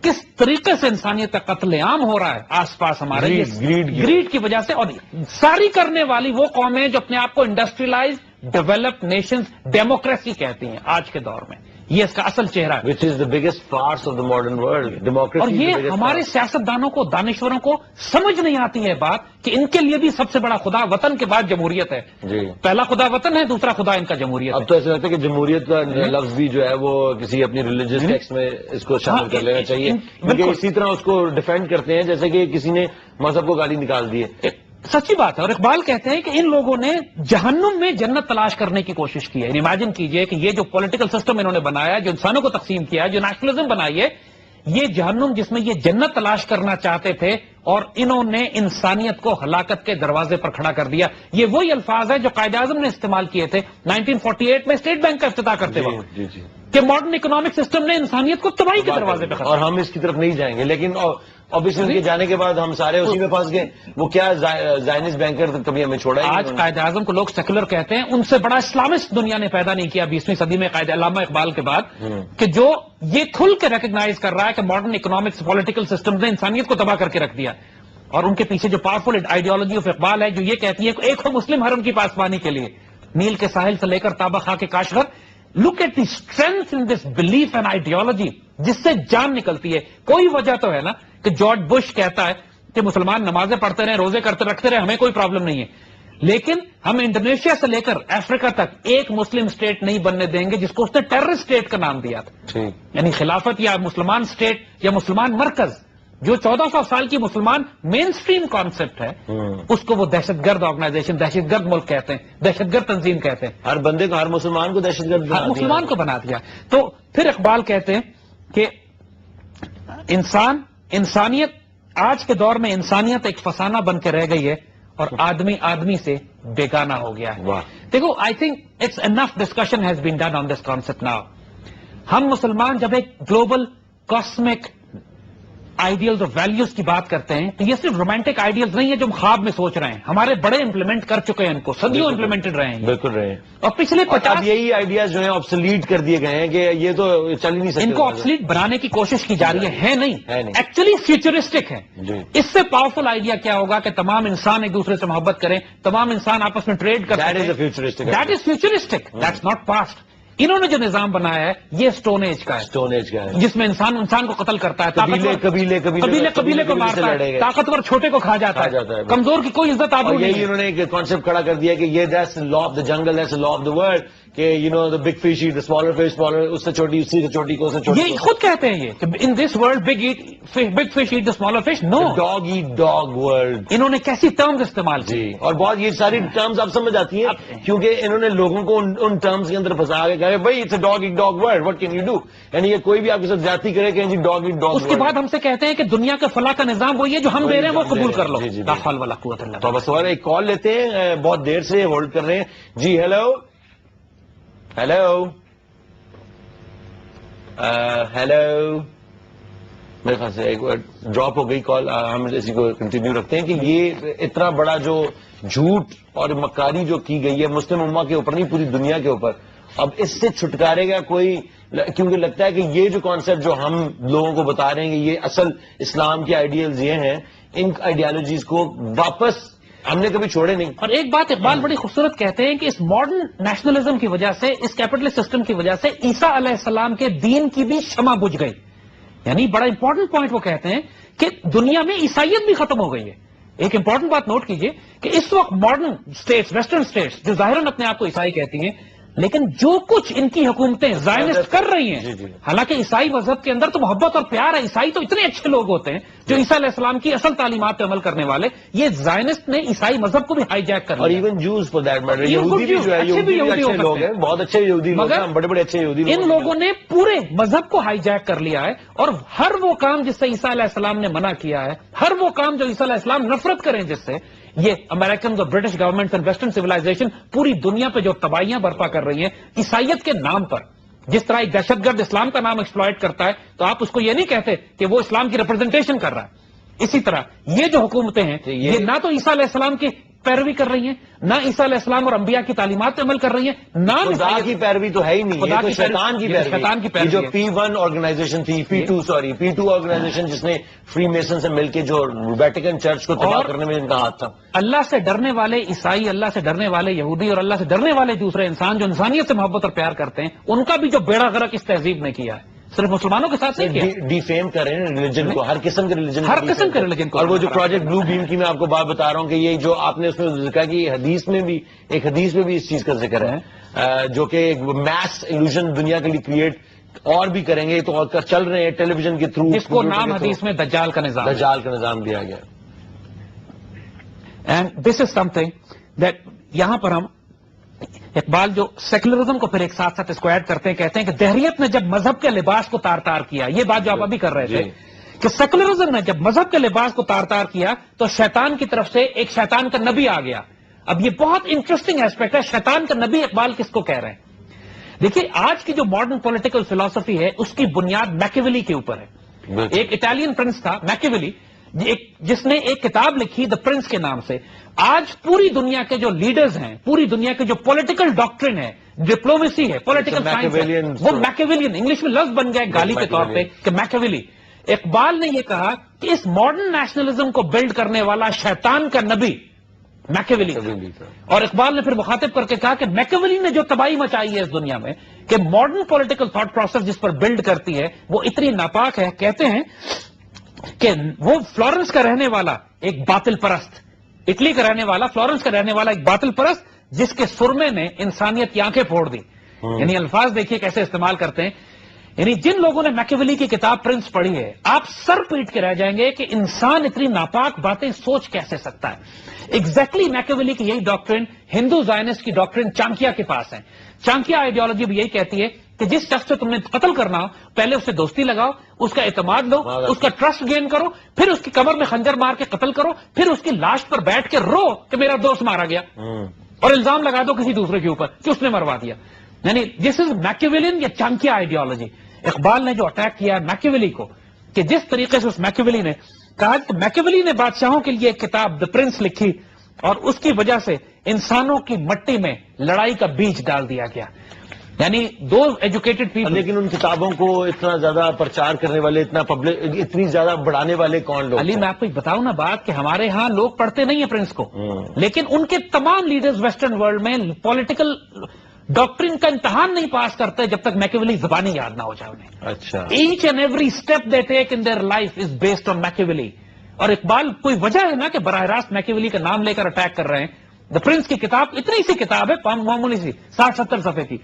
کس طریقے سے انسانیت کا قتل عام ہو رہا ہے آس پاس ہمارے گریڈ کی وجہ سے. اور ساری کرنے والی وہ قومیں جو اپنے آپ کو انڈسٹریلائز ڈیولپ نیشنز ڈیموکریسی کہتی ہیں آج کے دور میں, یہ اس کا اصل چہرہ ہے. which is the biggest farce of the modern world. Democracy اور is the یہ biggest ہمارے farce. سیاستدانوں کو، دانشوروں کو سمجھ نہیں آتی ہے بات کہ ان کے لیے بھی سب سے بڑا خدا وطن کے بعد جمہوریت ہے. جی پہلا خدا وطن ہے، دوسرا خدا ان کا جمہوریت ہے. اب تو ایسا لگتا ہے کہ جمہوریت کا لفظ بھی جو ہے وہ کسی اپنی ریلیجیس ٹیکسٹ میں اس کو شامل کر لینا چاہیے، کیونکہ اسی طرح اس کو ڈیفینڈ کرتے ہیں جیسے کہ کسی نے مذہب کو گالی نکال دی ہے. سچی بات ہے. اور اقبال کہتے ہیں کہ ان لوگوں نے جہنم میں جنت تلاش کرنے کی کوشش کی ہے. امیجن کیجئے کہ یہ جو پولیٹیکل سسٹم انہوں نے بنایا، جو انسانوں کو تقسیم کیا ہے، جو نیشنلزم بنائی ہے، یہ جہنم جس میں یہ جنت تلاش کرنا چاہتے تھے، اور انہوں نے انسانیت کو ہلاکت کے دروازے پر کھڑا کر دیا. یہ وہی الفاظ ہیں جو قائد اعظم نے استعمال کیے تھے 1948 میں اسٹیٹ بینک کا افتتاح کرتے وقت، جی جی کہ ماڈرن اکنامک سسٹم نے انسانیت کو تباہی کے دروازے پہ اور ہم اس کی طرف نہیں جائیں گے. لیکن obviously ان کے جانے کے بعد ہم سارے اسی میں پھنس گئے. وہ کیا زائنسٹ بینکر کبھی ہمیں چھوڑا ہی نہیں آج انہوں نے. قائد اعظم کو لوگ سیکولر کہتے ہیں، ان سے بڑا اسلامسٹ دنیا نے پیدا نہیں کیا 20ویں صدی میں قائد علامہ اقبال کے بعد، کہ جو یہ کھل کے ریکگنائز کر رہا ہے کہ ماڈرن اکنامکس پولیٹیکل سسٹم نے انسانیت کو تباہ کر کے رکھ دیا. اور ان کے پیچھے جو پاورفل آئیڈیالوجی آف اقبال ہے جو یہ کہتی ہے کہ ایک ہو مسلم حرم کی پاسبانی کے لیے، نیل کے ساحل سے لے کر تابہ خاک کے Kashgar. Look at the strength in this belief and ideology, جس سے جان نکلتی ہے. کوئی وجہ تو ہے نا کہ جارج بش کہتا ہے کہ مسلمان نمازیں پڑھتے رہیں، روزے کرتے رکھتے رہے، ہمیں کوئی پرابلم نہیں ہے، لیکن ہم انڈونیشیا سے لے کر افریقہ تک ایک مسلم اسٹیٹ نہیں بننے دیں گے جس کو اس نے ٹیررسٹ اسٹیٹ کا نام دیا تھا. یعنی خلافت یا مسلمان اسٹیٹ یا مسلمان مرکز، جو 1400 سال کی مسلمان مین سٹریم کانسیپٹ ہے، اس کو وہ دہشت گرد آرگنائزیشن، دہشت گرد ملک کہتے ہیں، دہشت گرد تنظیم کہتے ہیں. ہر بندے کو، ہر مسلمان کو دہشت گرد ہر مسلمان کو بنا دیا. تو پھر اقبال کہتے ہیں کہ انسانیت آج کے دور میں انسانیت ایک فسانہ بن کے رہ گئی ہے اور آدمی آدمی سے بیگانہ ہو گیا ہے. دیکھو، I think it's enough discussion has been done on this concept now. ہم مسلمان جب ایک گلوبل کاسمک آئیڈیلز اور ویلیوز کی بات کرتے ہیں تو یہ صرف رومانٹک آئیڈیلز نہیں ہے جو ہم خواب میں سوچ رہے ہیں. ہمارے بڑے امپلیمنٹ کر چکے ہیں، ان کو صدیوں امپلیمنٹڈ رہے ہیں. بالکل رہے ہیں. اور پچھلے 50 یہی آئیڈیاز جو ہیں آبسلیٹ کر دیے گئے ہیں کہ یہ تو چل ہی نہیں سکتے. ان کو آبسلیٹ بنانے کی کوشش کی جا رہی ہے نہیں، ایکچولی فیوچرسٹک ہے. جی. اس سے پاورفل آئیڈیا کیا ہوگا کہ تمام انسان ایک دوسرے سے محبت کریں، تمام انسان آپس میں ٹریڈ کریں. That is a futuristic. That is futuristic. That's not past. انہوں نے جو نظام بنایا ہے یہ اسٹون ایج کا ہے، اسٹون ایج کا ہے، جس میں انسان کو قتل کرتا ہے، قبیلے کو مارتا ہے، طاقتور چھوٹے کو کھا جاتا ہے، کمزور کی کوئی عزت آبرو نہیں. یہی انہوں نے ایک کانسیپٹ کھڑا کر دیا کہ یہ that's law of the jungle, that's law of the world, کہ you know the big fish eat the smaller fish, smaller اس سے چھوٹی، اسی سے چھوٹی کو اس سے چھوٹی. یہ خود کہتے ہیں یہ کہ in this world big fish eat the smaller fish. No, dog eat dog world. انہوں نے کیسی ٹرمز استعمال کی. جی، اور بہت یہ ساری ٹرمز آپ سمجھ آتی ہیں کیونکہ انہوں نے لوگوں کو ان ٹرمز کے اندر پھنسا کے کہا بھائی it's a dog eat dog world, what can you do. یعنی یہ کوئی بھی آپ کے ساتھ زیادتی کرے کہ جی ڈاگ ایٹ ڈاگ. اس کے بعد ہم سے کہتے ہیں کہ دنیا کے فلاح کا نظام وہی ہے جو ہم دے رہے ہیں، وہ قبول کر لو. جی لا حول ولا قوت الا تو بس ایک کال لیتے ہیں، بہت دیر سے ہولڈ کر رہے ہیں. جی ہیلو ہیلو ہیلو. میرے خیال سے ایک ڈراپ ہو گئی کال. ہم اسی کو کنٹینیو رکھتے ہیں کہ یہ اتنا بڑا جو جھوٹ اور مکاری جو کی گئی ہے مسلم امہ کے اوپر نہیں، پوری دنیا کے اوپر، اب اس سے چھٹکارے گا کوئی؟ کیونکہ لگتا ہے کہ یہ جو کانسیپٹ جو ہم لوگوں کو بتا رہے ہیں کہ یہ اصل اسلام کے آئیڈیلز یہ ہیں، ان آئیڈیالوجیز کو واپس ہم نے کبھی چھوڑے نہیں. اور ایک بات اقبال بڑی خوبصورت کہتے ہیں کہ اس ماڈرن نیشنلزم کی وجہ سے، اس کیپٹلسٹ سسٹم کی وجہ سے عیسیٰ علیہ السلام کے دین کی بھی شمع بجھ گئی. یعنی بڑا امپورٹنٹ پوائنٹ وہ کہتے ہیں کہ دنیا میں عیسائیت بھی ختم ہو گئی ہے. ایک امپورٹنٹ بات نوٹ کیجئے کہ اس وقت ماڈرن اسٹیٹس، ویسٹرن اسٹیٹس جو ظاہراً اپنے آپ کو عیسائی کہتی ہیں، لیکن جو کچھ ان کی حکومتیں زائنسٹ کر رہی ہیں، حالانکہ عیسائی مذہب کے اندر تو محبت اور پیار ہے، عیسائی تو اتنے اچھے لوگ ہوتے ہیں جو عیسیٰ علیہ السلام کی اصل تعلیمات پہ عمل کرنے والے. یہ زائنسٹ نے عیسائی مذہب کو بھی ہائی جیک کر لیا. اور even Jews for that matter, یہودی بھی جو ہے، یہودی بھی اچھے لوگ ہیں، بہت اچھے یہودی لوگ ہیں، بڑے بڑے اچھے یہودی لوگ. ان لوگوں نے پورے مذہب کو ہائی جیک کر لیا ہے، اور ہر وہ کام جس سے عیسیٰ علیہ السلام نے منع کیا ہے، ہر وہ کام جو عیسیٰ علیہ السلام نفرت کریں جس سے، یہ امریکن اور برٹش گورنمنٹ اور ویسٹرن سویلائزیشن پوری دنیا پہ جو تباہیاں برپا کر رہی ہیں عیسائیت کے نام پر. جس طرح ایک دہشت گرد اسلام کا نام ایکسپلائٹ کرتا ہے تو آپ اس کو یہ نہیں کہتے کہ وہ اسلام کی ریپرزنٹیشن کر رہا ہے. اسی طرح یہ جو حکومتیں ہیں یہ نہ تو عیسیٰ علیہ السلام کی پیروی کر رہی ہیں، نہ عیسیٰ علیہ السلام اور انبیاء کی تعلیمات پہ عمل کر رہی ہیں، نہ خدا کی پیروی تو ہے ہی نہیں، یہ تو شیطان کی پیروی، جو P1 آرگنائزیشن تھی، P2 آرگنائزیشن جس نے فری میسن سے مل کے جو ویٹیکن چرچ کو تباہ کرنے میں ان کا ہاتھ تھا. اللہ سے ڈرنے والے عیسائی، اللہ سے ڈرنے والے یہودی اور اللہ سے ڈرنے والے دوسرے انسان جو انسانیت سے محبت اور پیار کرتے ہیں، ان کا بھی جو بیڑا غرق اس تہذیب نے کیا ہے، صرف مسلمانوں کے ساتھ نہیں کیا، ڈیفیم کر رہے ہیں ریلیجن کو، ہر قسم کے ریلیجن کو. اور وہ جو پروجیکٹ بلو بیم کی میں آپ کو بات بتا رہا ہوں کہ یہ جو آپ نے اس میں ذکر کہ حدیث میں بھی اس چیز کا ذکر ہے جو کہ ایک میس ایلوژن دنیا کے لیے کریٹ اور بھی کریں گے، تو چل رہے ہیں ٹیلی ویژن کے تھرو، جس کو نام حدیث میں دجال کا نظام دیا گیا. And this is some thing that یہاں پر ہم اقبال جو سیکولرزم کو پھر ایک ساتھ ساتھ اس کو ایڈ کرتے ہیں، کہتے ہیں کہ دہریت نے جب مذہب کے لباس کو تار تار کیا، یہ بات جو آپ ابھی کر رہے تھے کہ سیکولرزم نے جب مذہب کے لباس کو تار تار کیا تو شیطان کی طرف سے ایک شیطان کا نبی آ گیا. اب یہ بہت انٹرسٹنگ ایسپیکٹ ہے، شیطان کا نبی اقبال کس کو کہہ رہے ہیں؟ دیکھیے آج کی جو ماڈرن پولیٹیکل فلسفی ہے اس کی بنیاد میکیویلی کے اوپر ہے. ایک اٹالین پرنس تھا میکیویلی، جس نے ایک کتاب لکھی دا پرنس کے نام سے. آج پوری دنیا کے جو لیڈرز ہیں، پوری دنیا کے جو پولیٹیکل ڈاکٹرن ہے، ڈپلومیسی ہے، پولیٹیکل سائنس ہے، وہ میکیویلین، انگلش میں لفظ بن گیا گالی کے طور پہ کہ میکیویلی. اقبال نے یہ کہا کہ اس ماڈرن نیشنلزم کو بلڈ کرنے والا شیطان کا نبی میکیویلی تھا. اور اقبال نے پھر مخاطب کر کے کہا کہ میکیویلی نے جو تباہی مچائی ہے اس دنیا میں، کہ ماڈرن پولیٹیکل تھاٹ پروسیس جس پر بلڈ کرتی ہے وہ اتنی ناپاک ہے. کہتے ہیں کہ وہ فلورنس کا رہنے والا ایک باطل پرست، اٹلی کا رہنے والا، فلورنس کا رہنے والا ایک باطل پرست جس کے سرمے نے انسانیت کی آنکھیں پھوڑ دی. یعنی الفاظ دیکھیے کیسے استعمال کرتے ہیں. یعنی جن لوگوں نے میکیویلی کی کتاب پرنس پڑھی ہے، آپ سر پیٹ کے رہ جائیں گے کہ انسان اتنی ناپاک باتیں سوچ کیسے سکتا ہے. ایگزیکٹلی میکیویلی کی یہی ڈاکٹرن ہندو زائنسٹ کی ڈاکٹرن چانکیا کے پاس ہے. چانکیا آئیڈیالوجی بھی یہی کہتی ہے کہ جس شخص سے تم نے قتل کرنا ہو پہلے اس سے دوستی لگاؤ، اس کا اعتماد لو، اس کا ٹرسٹ گین کرو، پھر اس کی کمر میں خنجر مار کے قتل کرو، پھر اس کی لاش پر بیٹھ کے رو کہ میرا دوست مارا گیا، اور الزام لگا دو کسی دوسرے کے اوپر کہ اس نے مروا دیا. یعنی دس از میکیویلین یا چانکیا آئیڈیالوجی. اقبال نے جو اٹیک کیا میکیویلی کو، کہ جس طریقے سے اس میکیویلی نے کہا کہ میکیویلی نے بادشاہوں کے لیے ایک کتاب دا پرنس لکھی اور اس کی وجہ سے انسانوں کی مٹی میں لڑائی کا بیج ڈال دیا گیا. یعنی دو ایجوکیٹڈ پیپل. لیکن ان کتابوں کو اتنا زیادہ پرچار کرنے والے، اتنی زیادہ بڑھانے والے کون لوگ؟ علی میں آپ کو بتاؤں نا بات کہ ہمارے ہاں لوگ پڑھتے نہیں ہیں پرنس کو، لیکن ان کے تمام لیڈرز ویسٹرن ورلڈ میں پولیٹیکل ڈاکٹرن کا امتحان نہیں پاس کرتے جب تک میکیویلی زبانی یاد نہ ہو جائے انہیں. اچھا. Each and every step they take in their life is based on Machiavelli. اور اقبال کوئی وجہ ہے نا کہ براہ راست میکیویلی کا نام لے کر اٹیک کر رہے ہیں. دا پرنس کی کتاب اتنی سی کتاب ہے، معمولی سی 60-70 صفحے کی،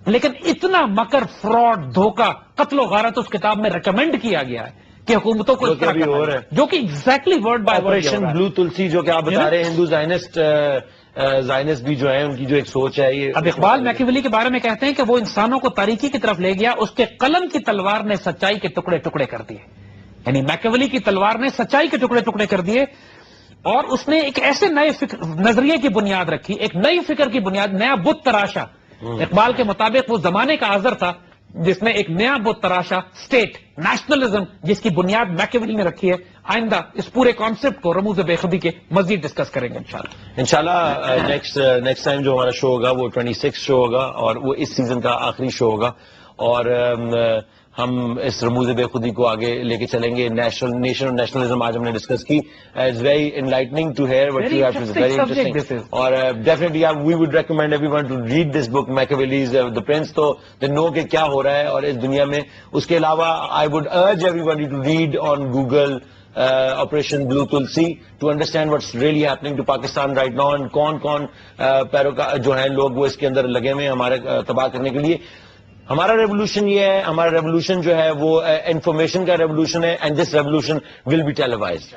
لیکن اتنا مکر، فراڈ، دھوکہ، قتل و غارت اس کتاب میں ریکمینڈ کیا گیا ہے کہ حکومتوں کو اس طرح کرنا ہے، جو کہ exactly word by word. Operation بلو تلسی جو کہ آپ بتا رہے ہیں، ہندو زائنسٹ بھی جو ہے ان کی جو ایک سوچ ہے یہ. اب اقبال میکیویلی کے بارے میں کہتے ہیں کہ وہ انسانوں کو تاریکی کی طرف لے گیا، اس کے قلم کی تلوار نے سچائی کے ٹکڑے ٹکڑے کر دیے. یعنی میکیویلی کی تلوار نے سچائی کے ٹکڑے ٹکڑے کر دیے، اور اس نے ایک ایسے نئے نظریے کی بنیاد رکھی، ایک نئی فکر کی بنیاد، نیا بت تراشا. اقبال کے مطابق وہ زمانے کا آزر تھا جس نے ایک نیا بت تراشا، اسٹیٹ نیشنلزم، جس کی بنیاد میکیویلی نے رکھی ہے. آئندہ اس پورے کانسیپٹ کو رموز بے خودی کے مزید ڈسکس کریں گے انشاءاللہ. نیکسٹ ٹائم جو ہمارا شو ہوگا وہ 26 شو ہوگا، اور وہ اس سیزن کا آخری شو ہوگا، اور ہم اس رموز بے خودی کو آگے لے کے چلیں گے. نیشن اور نیشنلزم آج ہم نے ڈسکس کی. It's very enlightening to hear what you have to say, very interesting. اور definitely we would recommend everyone to read this book Machiavelli's the prince, تو دے نو کہ کیا ہو رہا ہے اور اس دنیا میں. اس کے علاوہ I would urge everyone to read on Google Operation blue Tulsi to understand what's really happening to Pakistan right now, and کون پیروکار جو ہیں لوگ وہ اس کے اندر لگے ہوئے ہیں ہمارے تباہ کرنے کے لیے. ہمارا ریولوشن یہ ہے، ہمارا ریولوشن جو ہے وہ انفارمیشن کا ریولوشن ہے، and this revolution will be ٹیلیوائزڈ.